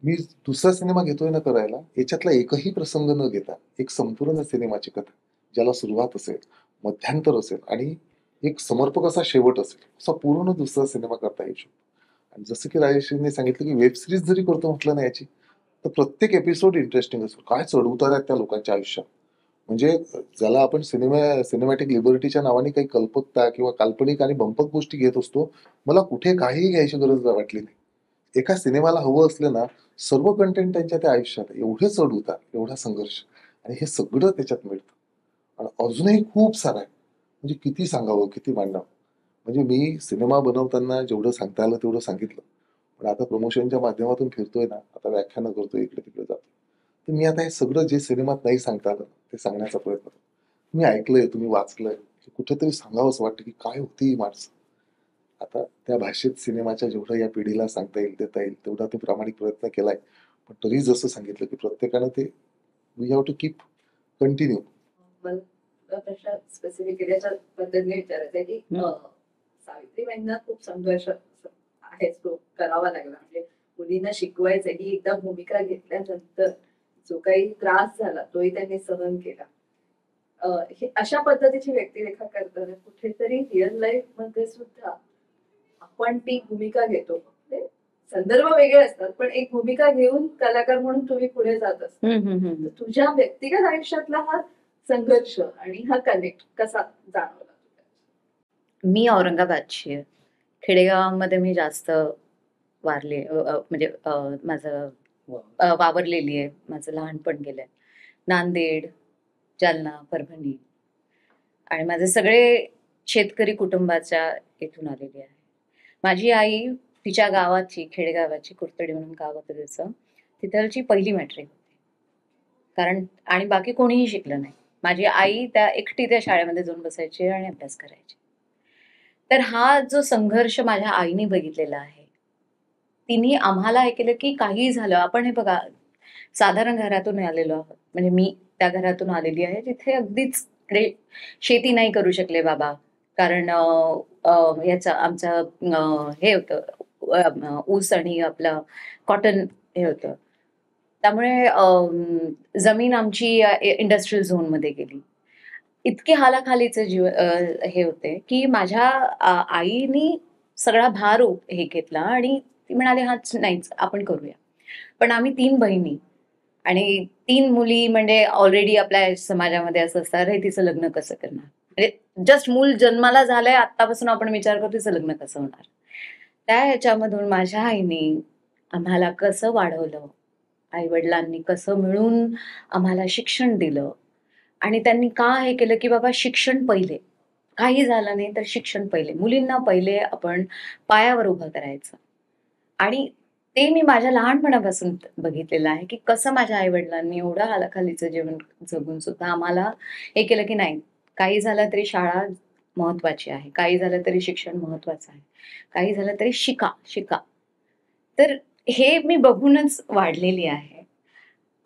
मी दुसरा सिनेमा घेतोय ना करायला, याच्यातला एकही प्रसंग न घेता एक संपूर्ण सिनेमाची कथा, ज्याला सुरुवात असेल, मध्यांतर असेल आणि एक समर्पक असा शेवट असेल, असा पूर्ण दुसरा सिनेमा करता येऊ शकतो. आणि जसं की राजेश्रीने सांगितलं की वेब सिरीज जरी करतो म्हटलं ना याची, तर प्रत्येक एपिसोड इंटरेस्टिंग असतो. काय चढ-उतार आहेत त्या लोकांच्या आयुष्यात. म्हणजे ज्याला आपण सिनेमॅटिक लिबर्टीच्या नावाने काही कल्पकता किंवा काल्पनिक आणि बंपक गोष्टी घेत असतो, मला कुठे काहीही घ्यायची गरज वाटली नाही. एका सिनेमाला हवं असलं ना, सर्व कंटेंट त्यांच्या त्या आयुष्यात आहे. एवढे चढ उतार, एवढा संघर्ष आणि हे सगळं त्याच्यात मिळतं. आणि अजूनही खूप सारं आहे. म्हणजे किती सांगावं, किती मांडावं. म्हणजे मी सिनेमा बनवताना जेवढं सांगता आलं तेवढं सांगितलं. पण आता प्रमोशनच्या माध्यमातून फिरतोय ना, आता व्याख्यानं करतोय, इकडे-तिकडे जातो. तर मी आता हे सगळं जे सिनेमात नाही सांगता आलं, ते सांगण्याचा प्रयत्न करतो. तुम्ही ऐकलंय, तुम्ही वाचलंय, कुठेतरी सांगावंसं वाटतं की काय होती ही माणसं. आता त्या भाषेत सिनेमाच्या जेवढं या पिढीला सांगता येईल, देता येईल, तेवढा तो प्रामाणिक प्रयत्न केलाय. पण तरी जसं सांगितलं की प्रत्येकानं ते we have to keep continue. मला प्रश्न स्पेसिफिक याच्या पद्धतीने विचारायचा आहे की सावित्रीबाईंना खूप संघर्ष आहेच तो करावा लागला. म्हणजे मुलींना शिकवायचं ही एकदा भूमिका घेतल्यानंतर जो काही त्रास झाला तोही त्यांनी सहन केला. हे अशा पद्धतीची व्यक्तिरेखा करताना कुठेतरी रिअल लाईफ मध्ये सुद्धा आपण ती भूमिका घेतो. म्हणजे संदर्भ वेगळे असतात पण एक भूमिका घेऊन कलाकार म्हणून तुम्ही पुढे जात असता. तर तुझ्या व्यक्तिगत आयुष्यातला हा संघर्ष आणि हा कनेक्ट कसा जाणवला? मी औरंगाबादची आहे. खेडेगावामध्ये मी जास्त वारले म्हणजे माझं वावरलेली आहे. माझं लहानपण गेलंय. नांदेड, जालना, परभणी आणि माझे सगळे शेतकरी कुटुंबाच्या इथून आलेली आहे. माझी आई तिच्या गावाची, खेडेगावाची, कुर्तडी म्हणून गाव होतं तिचं, तिथलची पहिली मॅट्रिक होती. कारण आणि बाकी कोणीही शिकलं नाही. माझी आई एकटी त्या शाळेमध्ये जाऊन बसायची आणि अभ्यास करायची. तर हा जो संघर्ष माझ्या आईने बघितलेला आहे, तिने आम्हाला हे केलं की काही झालं, आपण हे बघा साधारण घरातून आलेलो आहोत. म्हणजे मी त्या घरातून आलेली आहे जिथे अगदीच शेती नाही करू शकले बाबा. कारण याचं आमचं हे होतं ऊस आणि आपलं कॉटन हे होतं. त्यामुळे जमीन आमची इंडस्ट्रियल झोनमध्ये गेली. इतके हालाखालीचे हे होते की माझ्या आईनी सगळा भार हे घेतला आणि ती म्हणाली हा नाहीच आपण करूया. पण आम्ही 3 बहिणी आणि 3 मुली म्हणजे ऑलरेडी आपल्या समाजामध्ये असं असतं, अरे तिचं लग्न कसं करणार? म्हणजे जस्ट मूल जन्माला झालंय आत्तापासून आपण विचार करतो तिचं लग्न कसं होणार? त्या ह्याच्यामधून माझ्या आईने आम्हाला कसं वाढवलं, आई वडिलांनी कसं मिळून आम्हाला शिक्षण दिलं आणि त्यांनी का हे केलं की बाबा शिक्षण पहिले, काही झालं नाही तर शिक्षण पहिले, मुलींना पहिले आपण पायावर उभं करायचं. आणि ते मी माझ्या लहानपणापासून बघितलेलं आहे की कसं माझ्या आई वडिलांनी एवढं हालाखालीचं जीवन जगून सुद्धा आम्हाला हे केलं की नाही, काही झालं तरी शाळा महत्वाची आहे, काही झालं तरी शिक्षण महत्वाचं आहे, काही झालं तरी शिका. तर हे मी बघूनच वाढलेली आहे.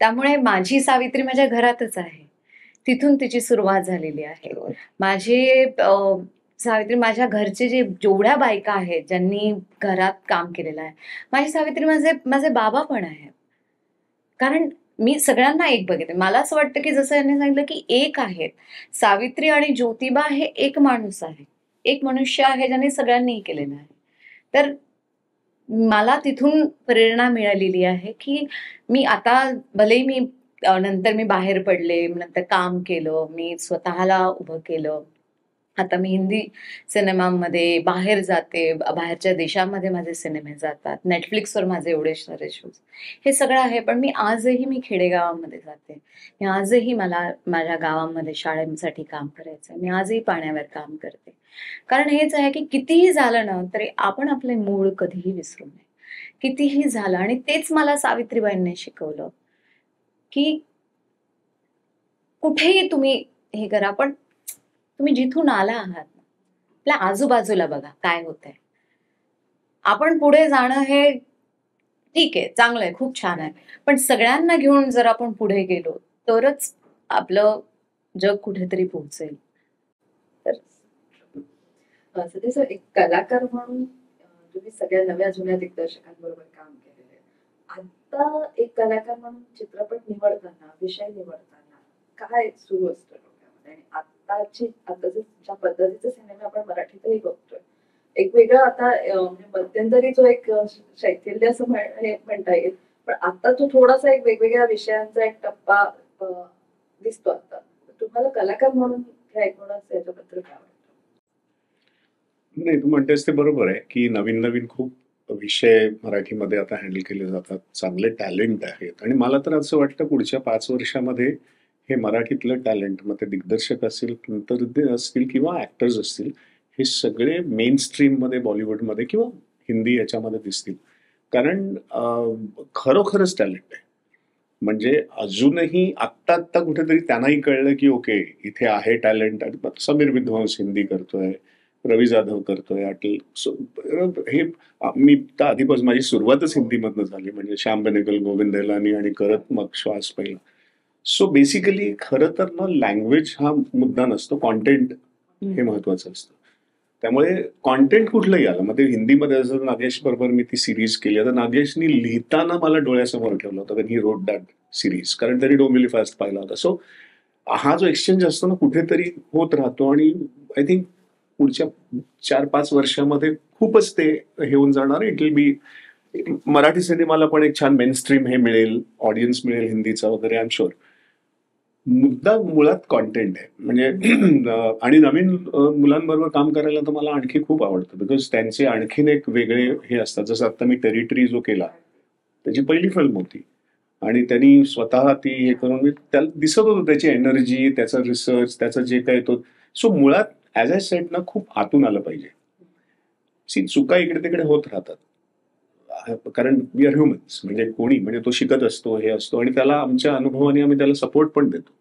त्यामुळे माझी सावित्री माझ्या घरातच आहे. तिथून तिची सुरुवात झालेली आहे. माझे सावित्री माझ्या घरचे जेवढ्या बायका आहेत ज्यांनी घरात काम केलेलं आहे, माझी सावित्री माझे बाबा पण आहे. कारण मी सगळ्यांना एक बघते. मला असं वाटतं की जसं यांनी सांगितलं की एक आहेत. सावित्री आणि ज्योतिबा हे एक माणूस आहे, एक मनुष्य आहे ज्याने सगळ्यांनी केलेलं आहे. तर मला तिथून प्रेरणा मिळालेली आहे की मी आता भलेही मी नंतर मी बाहेर पडले, नंतर काम केलं, मी स्वतःला उभं केलं. आता मी हिंदी सिनेमामध्ये बाहेर जाते, बाहेरच्या देशामध्ये माझे सिनेमे जातात, नेटफ्लिक्सवर माझे एवढे सारे शोज, हे सगळं आहे. पण मी आजही खेडेगावामध्ये जाते. मी आजही मला माझ्या गावामध्ये शाळेसाठी काम करायचं, मी आजही पाण्यावर काम करते. कारण हेच आहे की कितीही झालं ना तरी आपण आपले मूळ कधीही विसरू नये. कितीही झालं आणि तेच मला सावित्रीबाईंनी शिकवलं की कुठेही तुम्ही हे करा, पण तुम्ही जिथून आला आहात आपल्या आजूबाजूला बघा काय होतंय. आपण पुढे जाणं हे ठीक आहे, चांगलं आहे, खूप छान आहे. पण सगळ्यांना घेऊन जर आपण पुढे गेलो तरच आपलं जग कुठेतरी पोहोचेल. सध्या सर एक कलाकार म्हणून तुम्ही सगळ्या नव्या जुन्या दिग्दर्शकांबरोबर काम केलेलं आहे. आता एक कलाकार म्हणून चित्रपट निवडताना, विषय निवडताना काय सुरू असतं डोक्यामध्ये? आणि आता ज्या पद्धतीचे सिनेमे आपण मराठीतही बघतोय, एक वेगळा आता म्हणजे मध्यंतरी जो एक शैथिल्य असं हे म्हणता येईल, पण आता तो थोडासा एक वेगवेगळ्या विषयांचा एक टप्पा दिसतो आता. तुम्हाला कलाकार म्हणून हे ऐकूनच याच्याबद्दल काय वाटतं? नाही, तू म्हणतेस ते बरोबर आहे की नवीन नवीन खूप विषय मराठीमध्ये आता हँडल केले जातात, चांगले टॅलेंट आहेत. आणि मला तर असं वाटतं पुढच्या 5 वर्षामध्ये हे मराठीतलं टॅलेंट, मग ते दिग्दर्शक असतील, तंत्रज्ञ असतील किंवा ऍक्टर्स असतील, हे सगळे मेन स्ट्रीममध्ये बॉलिवूडमध्ये किंवा हिंदी याच्यामध्ये दिसतील. कारण खरोखरच टॅलेंट आहे. म्हणजे अजूनही आत्ता कुठेतरी त्यांनाही कळलं की ओके, इथे आहे टॅलेंट. समीर विद्वांस हिंदी करतोय, रवी जाधव करतोय, अटल. हे मी तर आधीपासून माझी सुरुवातच हिंदीमधनं झाली, म्हणजे श्याम बेनेगल, गोविंद एलानी आणि करत मग श्वास पहिला. सो बेसिकली खरं तर ना लँग्वेज हा मुद्दा नसतो, कॉन्टेंट हे महत्वाचं असतं. त्यामुळे कॉन्टेंट कुठलंही आलं, मग ते हिंदीमध्ये जर नागेश बरोबर मी ती सिरीज केली, आता नागेशनी लिहिताना मला डोळ्यासमोर ठेवलं होतं when he wrote that series, कारण त्यांनी डोंबिवली फास्ट पाहिला होता. सो हा जो एक्सचेंज असतो ना कुठेतरी होत राहतो. आणि आय थिंक पुढच्या 4-5 वर्षामध्ये खूपच ते हे होऊन जाणार. इट विल बी मराठी सिनेमाला पण एक छान मेन स्ट्रीम हे मिळेल, ऑडियन्स मिळेल हिंदीचा वगैरे, आय एम शुअर. मुद्दा मुळात कॉन्टेंट आहे. म्हणजे आणि नवीन मुलांबरोबर काम करायला तर मला आणखी खूप आवडतं, बिकॉज त्यांचे आणखीन एक वेगळे हे असतात. जसं आता मी टेरिटरी जो केला, त्याची पहिली फिल्म होती आणि त्यांनी स्वतः ती हे करून त्याला दिसत होतं त्याची एनर्जी, त्याचा रिसर्च, त्याचं जे काय तो. सो मुळात ऍज आय सेड ना, खूप आतून आलं पाहिजे. चुका इकडे तिकडे होत राहतात, कारण वी आर ह्युमन्स. म्हणजे कोणी, म्हणजे तो शिकत असतो, हे असतो, आणि त्याला आमच्या अनुभवाने आम्ही त्याला सपोर्ट पण देतो.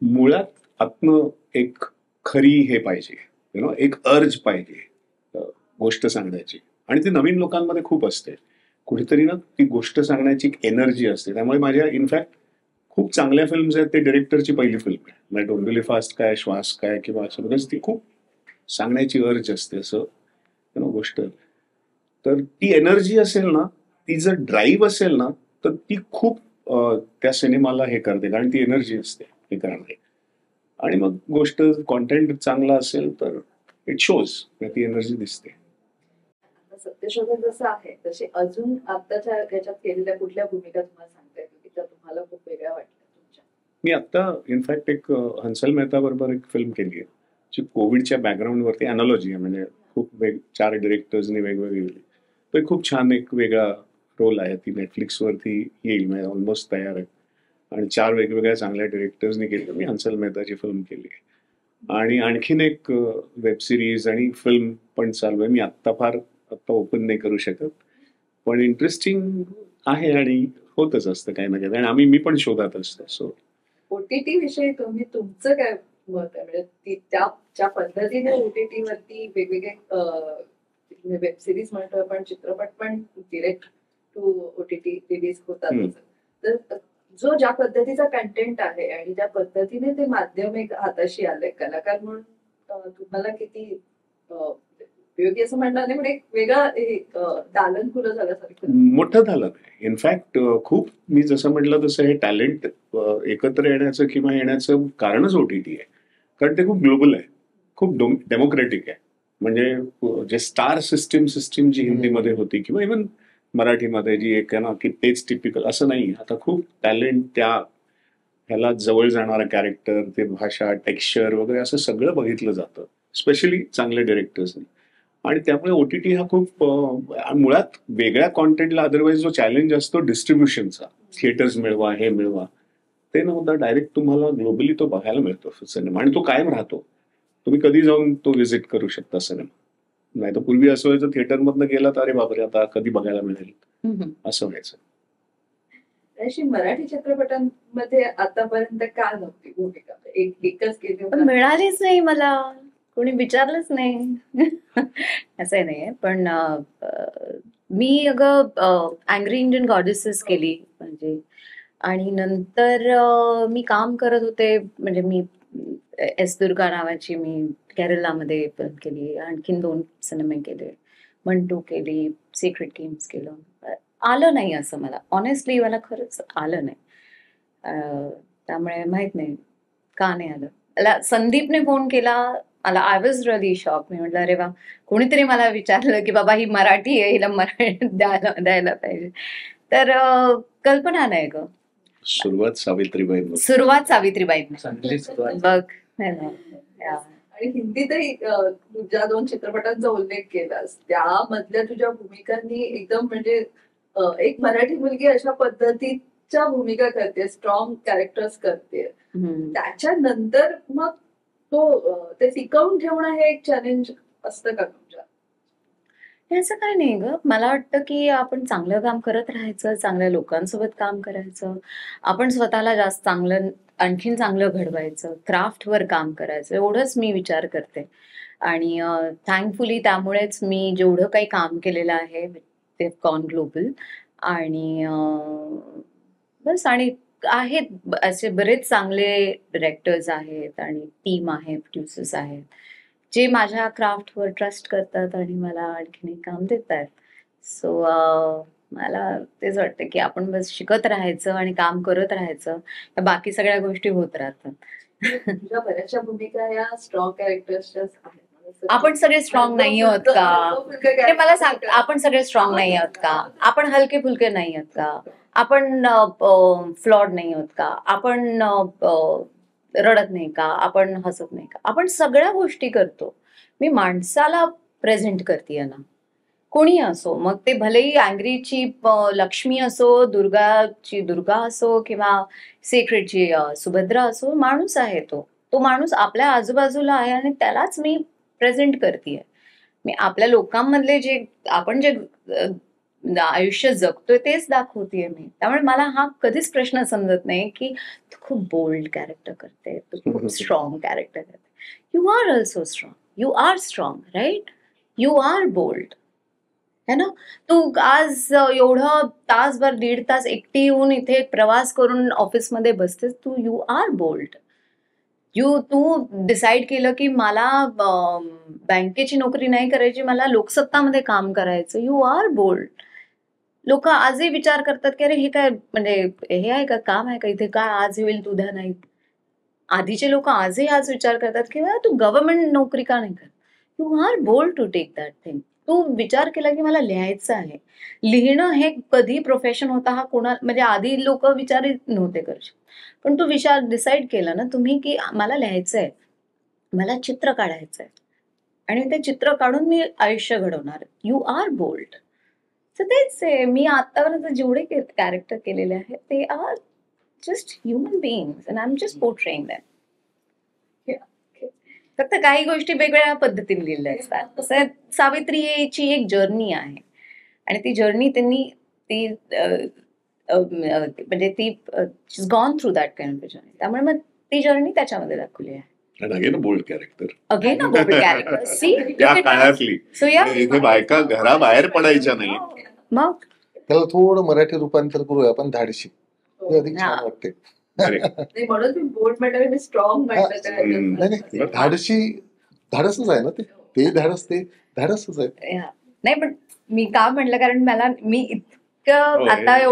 मुळात आत्म एक खरी हे पाहिजे, एक अर्ज पाहिजे गोष्ट सांगण्याची. आणि ती नवीन लोकांमध्ये खूप असते. कुठेतरी ना ती गोष्ट सांगण्याची एक एनर्जी असते. त्यामुळे माझ्या इनफॅक्ट खूप चांगल्या फिल्म्स आहेत, ते डिरेक्टरची पहिली फिल्म आहे. म्हणजे डोंबिवली फास्ट काय, श्वास काय किंवा असं, बिकॉज ती खूप सांगण्याची अर्ज असते असं गोष्ट. तर ती एनर्जी असेल ना, ती जर ड्राईव्ह असेल ना, तर ती खूप त्या सिनेमाला हे करते, कारण ती एनर्जी असते हे करणारी. आणि मग गोष्ट कॉन्टेंट चांगला असेल तर इट शोज, ती एनर्जी दिसते. आता सत्यशोधक जसं आहे तसे अजून आताच्या याच्यात केलेल्या कुठल्या भूमिका तुम्हाला सांगता येतील की त्या तुम्हाला खूप वेगळ्या वाटल्या तुमच्या? मी आता इनफॅक्ट एक हंसल मेहता बरोबर एक फिल्म केली आहे, जी कोविडच्या बॅकग्राऊंडवरती अनॉलॉजी आहे. म्हणजे खूप 4 डिरेक्टर्सनी वेगवेगळी केली. तो एक खूप छान एक वेगळा रोल आहे. ती नेटफ्लिक्सवरती येईल, म्हणजे ऑलमोस्ट तयार आहे. आणि 4 वेगवेगळ्या चांगल्या डिरेक्टर्सनी केली. मी हंसल मेहताची फिल्म केली आहे. आणि आणखीन एक वेब सिरीज आणि फिल्म पण चालू आहे. मी आत्ता ओपन नाही करू शकत, पण इंटरेस्टिंग आहे आणि होतच असतं काही ना काही. आणि मी पण शोधात असतो. सो ओटीटी विषयी तुमचं काय मत आहे? म्हणजे ज्या पद्धतीने ओटीटी वरती वेगवेगळे वेब सिरीज म्हणतो आपण, चित्रपट पण डिरेक्ट टू ओटीटी रिलीज होतात, तर जो ज्या पद्धतीचा कंटेंट आहे आणि ज्या पद्धतीने ते माध्यम एक हाताशी आलंय, कलाकार म्हणून तुम्हाला किती उपयोगी असं म्हणणार नाही, पण एक वेगळा दालन खुलं झाल्यासारखं मोठं झालं. इनफॅक्ट खूप, मी जसं म्हटलं तसं हे टॅलेंट एकत्र येण्याचं किंवा येण्याचं कारणच ओटीटी आहे. कारण ते खूप ग्लोबल आहे, खूप डेमोक्रेटिक आहे. म्हणजे जे स्टार सिस्टीम जी हिंदीमध्ये होती किंवा इव्हन मराठीमध्ये जी एक आहे ना, की तेच टिपिकल असं नाही. आता खूप टॅलेंट, त्या ह्याला जवळ जाणारा कॅरेक्टर, ते भाषा, टेक्स्चर वगैरे असं सगळं बघितलं जातं, स्पेशली चांगल्या डिरेक्टर्सनी. आणि त्यामुळे ओटीटी हा खूप मुळात वेगळ्या कॉन्टेंटला अदरवाईज जो चॅलेंज असतो डिस्ट्रीब्युशनचा, थिएटर्स मिळवा, हे मिळवा, ते नव्हतं. डायरेक्ट तुम्हाला ग्लोबली तो बघायला मिळतो सिनेमा, आणि तो कायम राहतो. तुम्ही कधी जाऊन तो व्हिजिट करू शकता सिनेमा. नाही तर पूर्वी असं व्हायचं, थिएटरमधनं गेला तर अरे बापरे, आता कधी बघायला मिळेल, असं व्हायचं. अशी मराठी चित्रपटांमध्ये आतापर्यंत का नव्हती भूमिका? एकच केली पण मिळालीच नाही मला, कोणी विचारलंच नाही. असं नाहीये, पण मी अगं अँग्री इंडियन गॉडेसेस केली म्हणजे. आणि नंतर मी काम करत होते, म्हणजे मी एस दुर्गा नावाची मी केरलामध्ये फिल्म केली, आणखीन 2 सिनेमे केले, मंटू केली, सिक्रेट गेम्स केलं. आलं नाही असं मला, ऑनेस्टली मला खरंच आलं नाही. त्यामुळे माहित नाही का नाही आलं. मला संदीपने फोन केला, मला आय वॉज रिअली शॉक. मी म्हटलं अरे वा, कोणीतरी मला विचारलं की बाबा ही मराठी आहे, हिला मराठी द्यायला पाहिजे. तर कल्पना नाही ग, सुरुवात सावित्रीबाई सुरुवात सावित्रीबाई चांगली सुरुवात. बघ है ना. या. आणि हिंदीतही तुझ्या 2 चित्रपटांचा उल्लेख केलास, त्यामधल्या तुझ्या भूमिकांनी एकदम म्हणजे एक मराठी मुलगी अशा पद्धतीच्या भूमिका करते, स्ट्रॉंग कॅरेक्टर्स करते. त्याच्यानंतर मग ते टिकवून ठेवणं हे एक चॅलेंज असतं का तुमच्या? हे असं काय नाही ग, मला वाटतं की आपण चांगलं काम करत राहायचं, चांगल्या लोकांसोबत काम करायचं, आपण स्वतःला जास्त आणखीन चांगलं घडवायचं, क्राफ्टवर काम करायचं, एवढंच मी विचार करते. आणि थँकफुली त्यामुळेच मी जेवढं काही काम केलेलं आहे ते गॉन ग्लोबल. आणि बस. आणि आहेत असे बरेच चांगले डिरेक्टर्स आहेत आणि टीम आहे, प्रोड्युसर्स आहेत, जे माझ्या क्राफ्टवर ट्रस्ट करतात आणि मला आणखीन एक काम देत आहेत. सो मला तेच वाटतं की आपण बस शिकत राहायचं आणि काम करत राहायचं, तर बाकी सगळ्या गोष्टी होत राहतात. तुझ्या बऱ्याचशा भूमिका या स्ट्रॉंग कॅरेक्टर्सच्याच आहेत. आपण सगळे स्ट्रॉंग नाही आहोत का? ते मला सांग, आपण सगळे स्ट्रॉंग नाही आहोत का? आपण हलके फुलके नाही आहोत का? आपण फ्लॉड नाही आहोत का? आपण रडत नाही का? आपण हसत नाही का? आपण सगळ्या गोष्टी करतो. मी माणसाला प्रेझेंट करते ना, कोणी असो, मग ते भलेही अँग्रीची लक्ष्मी असो, दुर्गाची दुर्गा असो किंवा सेक्रेटची सुभद्रा असो, माणूस आहे तो माणूस आपल्या आजूबाजूला आहे आणि त्यालाच मी प्रेझेंट करते. मी आपल्या लोकांमधले आपण जे आयुष्य जगतोय तेच दाखवतेय मी. त्यामुळे मला हा कधीच प्रश्न समजत नाही की तू खूप बोल्ड कॅरेक्टर करते, तू खूप स्ट्रॉंग कॅरेक्टर करते. You are also strong, you are strong, right? You are bold, है ना? तू आज एवढं तासभर 1.5 तास एकटी येऊन इथे प्रवास करून ऑफिसमध्ये बसतेस, यू आर बोल्ड. तू डिसाईड केलं की मला बँकेची नोकरी नाही करायची, मला लोकसत्तामध्ये काम करायचं. You are bold. लोक आजही विचार करतात की अरे हे काय, म्हणजे हे आहे का, काम आहे का इथे, काय आज होईल उद्या नाही. आधीचे लोक आजही विचार करतात की तू गव्हर्नमेंट नोकरी का नाही करत. You are bold to take that thing. तू विचार केला की मला लिहायचं आहे. लिहिणं हे कधी प्रोफेशन होता हा म्हणजे आधी लोक विचारित नव्हते करू शकत, पण तू डिसाईड केला ना तुम्ही की मला लिहायचंय, मला चित्र काढायचंय आणि ते चित्र काढून मी आयुष्य घडवणार. You are bold. तर तेच आहे, मी आतापर्यंत जेवढे कॅरेक्टर केलेले आहेत ते are just human beings and I am just portraying them. फक्त काही गोष्टी वेगवेगळ्या पद्धतीने लिहिल्या असतात. तसं सावित्रीची एक जर्नी आहे आणि ती जर्नी त्यांनी म्हणजे ती gone through that kind of journey. त्यामुळे मग ती जर्नी त्याच्यामध्ये दाखवली आहे. Again bold character, again bold character. See त्या काळातली सो या इथे बायका घराबाहेर पडायच्या नाही. मग त्याला थोडं मराठी रूपांतर करूया आपण, धाडशी. ते अधिक छान हा. वाटते. नाही म्हणून मी बोल्ड म्हटलं, मी स्ट्रॉंग म्हटलं. नाही धाडशी धाडसच आहे ना ते. ते धाडसच आहे. या. नाही पण मी का म्हटलं, कारण मी इतकं हो, आता हे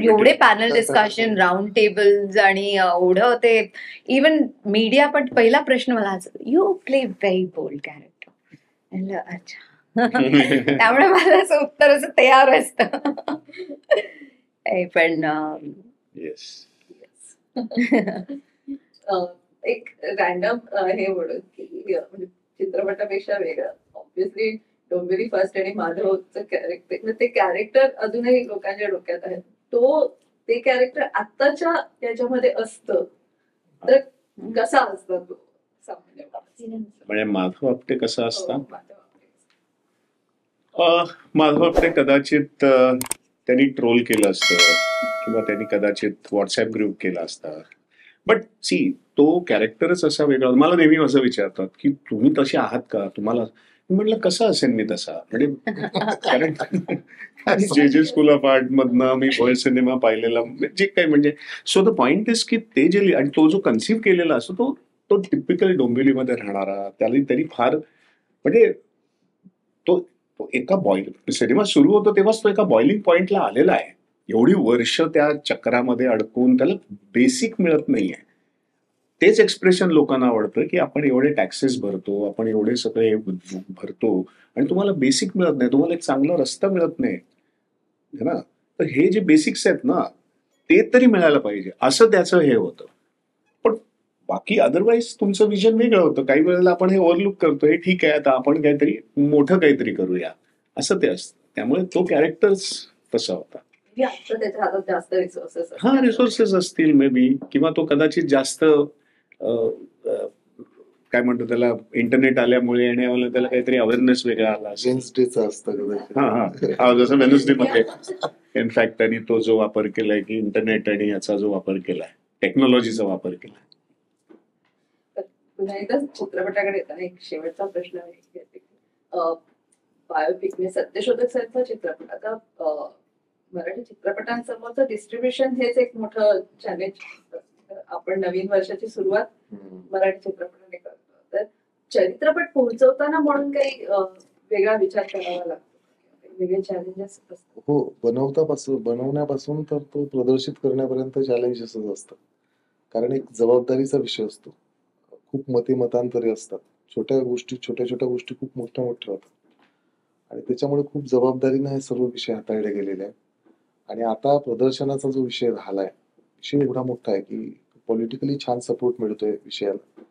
एवढे पॅनल डिस्कशन, राऊंड टेबल्स आणि एवढं ते इवन मीडिया, पण पहिला प्रश्न मला you play very bold character. अच्छा. त्यामुळे मला असं उत्तर असं तयार असतं. पण येस. एक रॅन्डम हे म्हणून की म्हणजे चित्रपटापेक्षा वेगळं, ऑब्व्हियसली डोंबिवली फर्स्ट आणि माधवचं कॅरेक्टर, ते कॅरेक्टर अजूनही लोकांच्या डोक्यात आहे. ते कॅरेक्टर आत्ताच्या त्याच्यामध्ये असतं तर कसा असता तो सामान्य माणूस? म्हणजे माधव आपटे कसा असता? हो, माधव. माधव आपटे कदाचित त्यांनी ट्रोल केलं असतं किंवा त्यांनी कदाचित व्हॉट्सअप ग्रुप केला असता. बट सी, तो कॅरेक्टरच असा वेगळा. मला नेहमी असं विचारतात की तुम्ही तसे आहात का, तुम्हाला. म्हटलं कसं असेल मी तसा, म्हणजे कारण जे स्कूल ऑफ आर्ट मधनं मी बॉय सिनेमा पाहिलेला जे काही, म्हणजे सो द पॉइंट इज की ते जे आणि तो जो कन्सिव्ह केलेला असतो तो तो टिपिकल डोंबिवलीमध्ये राहणारा, त्याला तरी फार म्हणजे तो तो एका सिनेमा सुरू होतो तेव्हाच तो एका बॉइलिंग पॉइंटला आलेला आहे. एवढी वर्ष त्या चक्रामध्ये अडकून त्याला बेसिक मिळत नाहीये. तेच एक्सप्रेशन लोकांना आवडतं की आपण एवढे टॅक्सेस भरतो, आपण एवढे सगळे भरतो आणि तुम्हाला बेसिक मिळत नाही, तुम्हाला एक चांगला रस्ता मिळत नाही, है ना? तर हे जे बेसिक्स आहेत ना, ते तरी मिळायला पाहिजे असं त्याचं हे होतं. पण बाकी अदरवाईज तुमचं विजन वेगळं होतं. काही वेळेला आपण हे ओव्हरलुक करतो, हे ठीक आहे, आता आपण काहीतरी मोठं काहीतरी करूया असं ते असतं. त्यामुळे तो कॅरेक्टर्स तसा होता. की आता त्याच्या हातात जास्त रिसोर्सेस हा रिसोर्सेस असतील मे बी, किंवा तो कदाचित जास्त काय म्हणतो त्याला, इंटरनेट आल्यामुळे आणि त्याला काहीतरी अवेअरनेस वेगळा आला असेल. वेन्सडेचं असतं कदाचित. हा जसं वेनसडे मध्ये इनफॅक्ट त्यांनी तो जो वापर केलाय की इंटरनेट आणि याचा जो वापर केलाय, टेक्नॉलॉजीचा वापर केलाय. पुन्हा एकदा चित्रपटाकडे येताना एक शेवटचा प्रश्न आहे. बायोपिकने सत्यशोधक सारखा चित्रपट, आता मराठी चित्रपटांसमोरचं डिस्ट्रीब्युशन हेच एक मोठं चॅलेंज. आपण नवीन वर्षाची सुरुवात मराठी चित्रपटाने करतो, तर चरित्रपट पोहोचवताना म्हणून काही वेगळा विचार करावा लागतो, वेगळे चॅलेंजेस असतात. हो, बनवण्यापासून तर तो प्रदर्शित करण्यापर्यंत चॅलेंजेसच असतात. कारण एक जबाबदारीचा विषय असतो. खूप मतांतरे असतात. छोट्या छोट्या गोष्टी खूप मोठ्या होतात आणि त्याच्यामुळे खूप जबाबदारीने हे सर्व विषय हाताळले गेलेले आहेत. आणि आता प्रदर्शनाचा जो विषय राहिलाय, विषय एवढा मोठा आहे की पॉलिटिकली छान सपोर्ट मिळतोय विषयाला.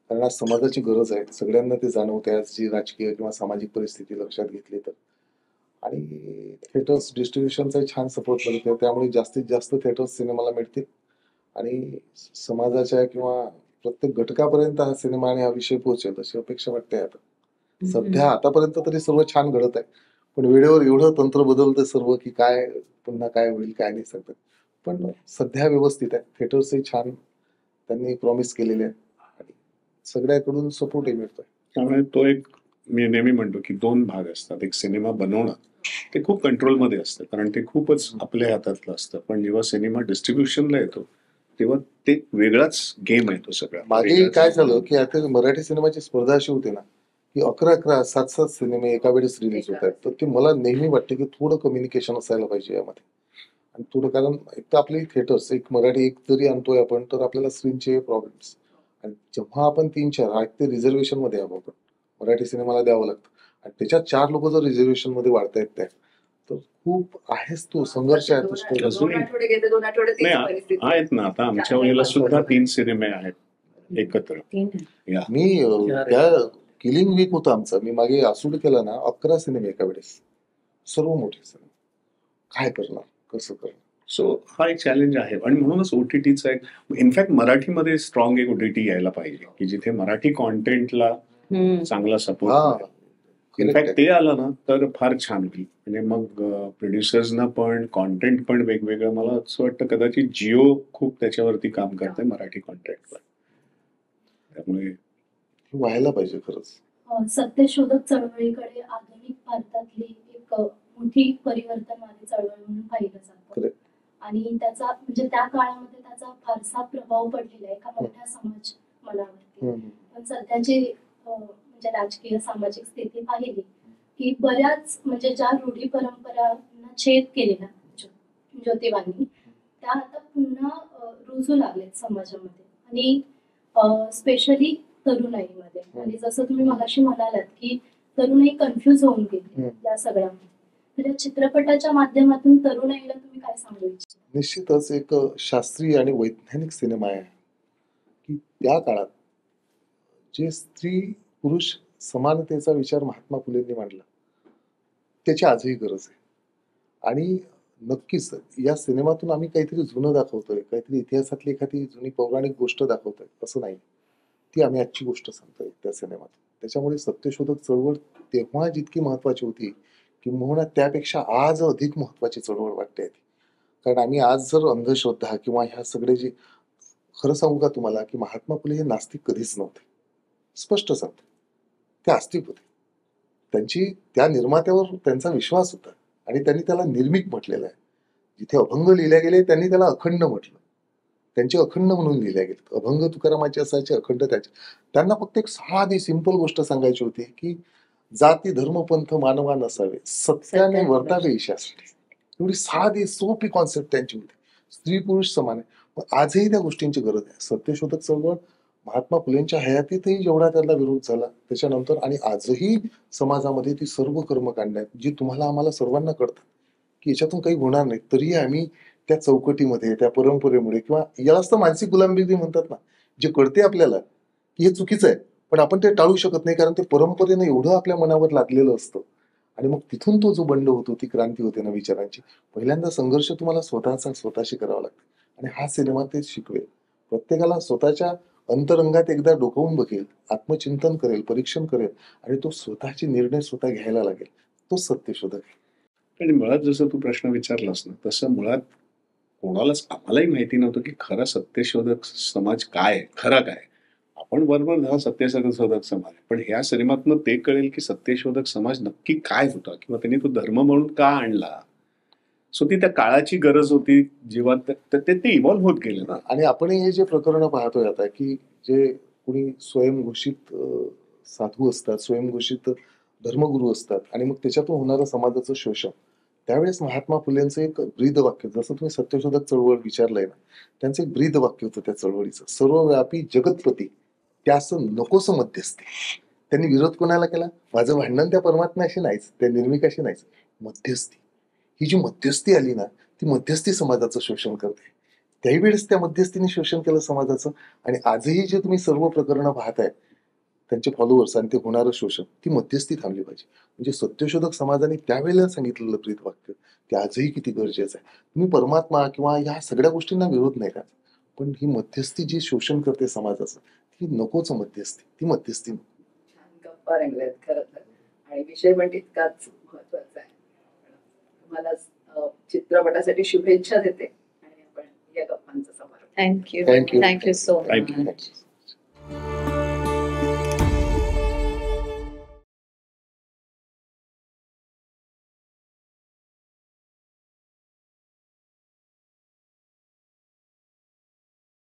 कारण आज समाजाची गरज आहे, सगळ्यांना ते जाणवते आज जी राजकीय किंवा सामाजिक परिस्थिती लक्षात घेतली तर. आणि थिएटर्स डिस्ट्रीब्युशनचा छान सपोर्ट मिळतोय, त्यामुळे जास्तीत जास्त थिएटर्स सिनेमाला मिळतील आणि समाजाच्या किंवा प्रत्येक घटकापर्यंत हा सिनेमा आणि हा विषय पोहोचेल अशी अपेक्षा वाटते. आता सध्या आतापर्यंत तरी सर्व छान घडत आहे, पण वेळेवर एवढं तंत्र बदलतं सर्व की काय पुन्हा काय होईल काय नाही सांगतात. पण सध्या व्यवस्थित आहे. थिएटर्सही छान त्यांनी प्रॉमिस केलेले आहे आणि सगळ्याकडून सपोर्टही मिळतोय. त्यामुळे तो एक, मी नेहमी म्हणतो की दोन भाग असतात. एक सिनेमा बनवणं, ते खूप कंट्रोलमध्ये असतं कारण ते खूपच आपल्या हातातलं असतं. पण जेव्हा सिनेमा डिस्ट्रीब्युशनला येतो तेव्हा ते वेगळाच गेम आहे तो सगळा. मागे काय झालं की आता मराठी सिनेमाची स्पर्धा अशी होती ना की 11 7 सिनेमे एका वेळेस रिलीज होत आहेत. तर ते मला नेहमी वाटते की थोडं कम्युनिकेशन असायला पाहिजे यामध्ये. आणि थोडं, कारण एक तर आपली थिएटर्स एक मराठी एक जरी आणतोय आपण तर आपल्याला स्क्रीनचे प्रॉब्लेम्स, आणि जेव्हा आपण 3-4 ते रिझर्वेशन मध्ये यावं आपण मराठी सिनेमाला द्यावं लागतं आणि त्याच्यात 4 लोक जर रिझर्वेशन मध्ये वाढतायत त्या, तर खूप आहेच तो संघर्ष आहे तो story. अजून- 2 आठवडे गेले, 2 आठवडे तीच नाही परिस्थिती. आहेत ना, आता आमच्या वेळेला सुद्धा 3 सिनेमे आहेत एकत्र. 3 आहे. या मी त्या किलिंग वीक होता आमचा, मी मागे आसूड केला ना 11 सिनेमे एका वेळेस, सर्व मोठे सिनेमे. काय करणार, कसं करणार? सो हा एक चॅलेंज आहे आणि म्हणूनच ओटीटीचा एक, इनफॅक्ट मराठीमध्ये स्ट्रॉंग एक ओटीटी यायला पाहिजे की जिथे मराठी कॉन्टेंटला चांगला सपोर्ट हा मिळेल. इनफॅक्ट ते आलं ना तर फार छान होईल. म्हणजे मग प्रोड्युसर्सना पण कॉन्टेंट पण वेगवेगळं, मला असं वाटतं कदाचित जिओ खूप त्याच्यावरती काम करते मराठी कॉन्टेंटवर. त्यामुळे व्हायला पाहिजे खरंच. सत्यशोधक चळवळीकडे आधुनिक भारतातली एक मोठी परिवर्तनवादी चळवळ म्हणून पाहिलं जातं. Correct. आणि त्याचा म्हणजे त्या काळामध्ये त्याचा फारसा प्रभाव पडलेला आहे एका मोठ्या समाज मनावरती. पण सध्याची म्हणजे राजकीय सामाजिक स्थिती पाहिली की बऱ्याच म्हणजे ज्या रूढी परंपरांना छेद केलेला ज्योतिबांनी, त्या आता पुन्हा रुजू लागलेत समाजामध्ये आणि स्पेशली तरुणाईमध्ये. आणि जसं तुम्ही मगाशी म्हणालात की तरुणाई कन्फ्युज होऊन गेली या सगळ्यामध्ये, तर या चित्रपटाच्या माध्यमातून तरुणाईला तुम्ही काय सांगू इच्छिता? निश्चितच एक शास्त्रीय आणि वैज्ञानिक सिनेमा आहे की त्या काळात जे स्त्री पुरुष समानतेचा विचार महात्मा फुलेंनी मांडला, त्याची आजही गरज आहे. आणि नक्कीच या सिनेमातून आम्ही काहीतरी जुनं दाखवतोय, काहीतरी इतिहासातली एखादी जुनी पौराणिक गोष्ट दाखवतोय असं नाही, ती आम्ही आजची गोष्ट सांगतोय त्या सिनेमातून. त्याच्यामुळे सत्यशोधक चळवळ तेव्हा जितकी महत्वाची होती किंबहुना त्यापेक्षा आज अधिक महत्वाची चळवळ वाटते. कारण आम्ही आज जर अंधश्रद्धा किंवा ह्या सगळे जे, खरं सांगू का तुम्हाला की महात्मा फुले हे नास्तिक कधीच नव्हते, स्पष्ट सांगतो. ते आस्तिक होते. त्यांची त्या निर्मात्यावर त्यांचा विश्वास होता आणि त्यांनी त्याला निर्मिक म्हटलेलं आहे. जिथे अभंग लिहिले गेले त्यांनी त्याला अखंड म्हटलं. त्यांचे अखंड म्हणून लिहिल्या गेलेत. अभंग तुकारामाचे असायचे, अखंड त्याचे. त्यांना फक्त एक साधी सिंपल गोष्ट सांगायची होती की जाती धर्म पंथ मानवा नसावे, सत्याने सत्याने वर्तावे ईशासाठी. एवढी साधी सोपी कॉन्सेप्ट त्यांची होती. स्त्री पुरुष समान आहे. पण आजही त्या गोष्टींची गरज आहे. सत्यशोधक चळवळ महात्मा फुलेंच्या हयातीतही जेवढा त्याला विरोध झाला त्याच्यानंतर आणि आजही समाजामध्ये ती सर्व कर्मकांड आहेत जी तुम्हाला आम्हाला सर्वांना कळतात की याच्यातून काही होणार नाही, तरीही आम्ही त्या चौकटीमध्ये त्या परंपरेमुळे किंवा यालाच तर मानसिक गुलामगिरी म्हणतात ना, जे कळते आपल्याला की हे चुकीचं आहे पण आपण ते टाळू शकत नाही कारण ते परंपरेनं एवढं आपल्या मनावर लागलेलं असतं. आणि मग तिथून तो जो बंड होतो, ती क्रांती होते ना विचारांची. पहिल्यांदा संघर्ष तुम्हाला स्वतःशी करावा लागतो आणि हा सिनेमा तेच शिकवेल. प्रत्येकाला स्वतःच्या अंतरंगात एकदा डोकावून बघेल, आत्मचिंतन करेल, परीक्षण करेल आणि तो स्वतःचे निर्णय स्वतः घ्यायला लागेल. तो सत्यशोधक आहे. आणि मुळात जसं तू प्रश्न विचारलास ना, तसं मुळात कोणालाच आम्हालाही माहिती नव्हतं की खरा सत्यशोधक समाज काय आहे, खरा काय आहे. आपण बरोबर हा सत्यशोधक समाज आहे, पण ह्या सिनेमातनं ते कळेल की सत्यशोधक समाज नक्की काय होता किंवा त्यांनी तो धर्म म्हणून का आणला. सो ती त्या काळाची गरज होती जेव्हा ते इव्हॉल्व्ह होत गेले ना. आणि आपण हे जे प्रकरण पाहतोय आता की जे कुणी स्वयंघोषित साधू असतात, स्वयंघोषित धर्मगुरू असतात आणि मग त्याच्यातून होणारं समाजाचं शोषण. त्यावेळेस महात्मा फुलेंचं एक ब्रीद वाक्य, जसं तुम्ही सत्यशोधक चळवळ विचारलंय ना, त्यांचं एक ब्रीद वाक्य होतं त्या चळवळीचं, सर्वव्यापी जगतपती त्यास नकोस मध्यस्थी. त्यांनी विरोध कोणाला केला? माझं भांडण त्या परमात्म्याशी नाहीच, त्या निर्मिकाशी नाहीच, मध्यस्थी. ही जी मध्यस्थी आली ना, ती मध्यस्थी समाजाचं शोषण करते. त्याही वेळेस त्या मध्यस्थीने शोषण केलं समाजाचं आणि आजही जे तुम्ही सर्व प्रकरणं पाहताय त्यांचे फॉलोअर्स आणि ते होणारं शोषण, ती मध्यस्थी थांबली पाहिजे. म्हणजे सत्यशोधक समाजाने त्यावेळेला सांगितलेलं ब्रीद वाक्य ते आजही किती गरजेचं आहे. तुम्ही परमात्मा किंवा ह्या सगळ्या गोष्टींना विरोध नाही का, पण ही मध्यस्थी जी शोषण करते समाजाचं, ती नकोच मध्यस्थी, ती मध्यस्थी नको. छान गप्पा रंगल्यात खरं तर, आणि विषय पण तितकाच महत्वाचा आहे. तुम्हाला चित्रपटासाठी शुभेच्छा देते आणि आपण या गप्पांचा समारोप. Thank you Thank you. Thank you so Thank you. Much.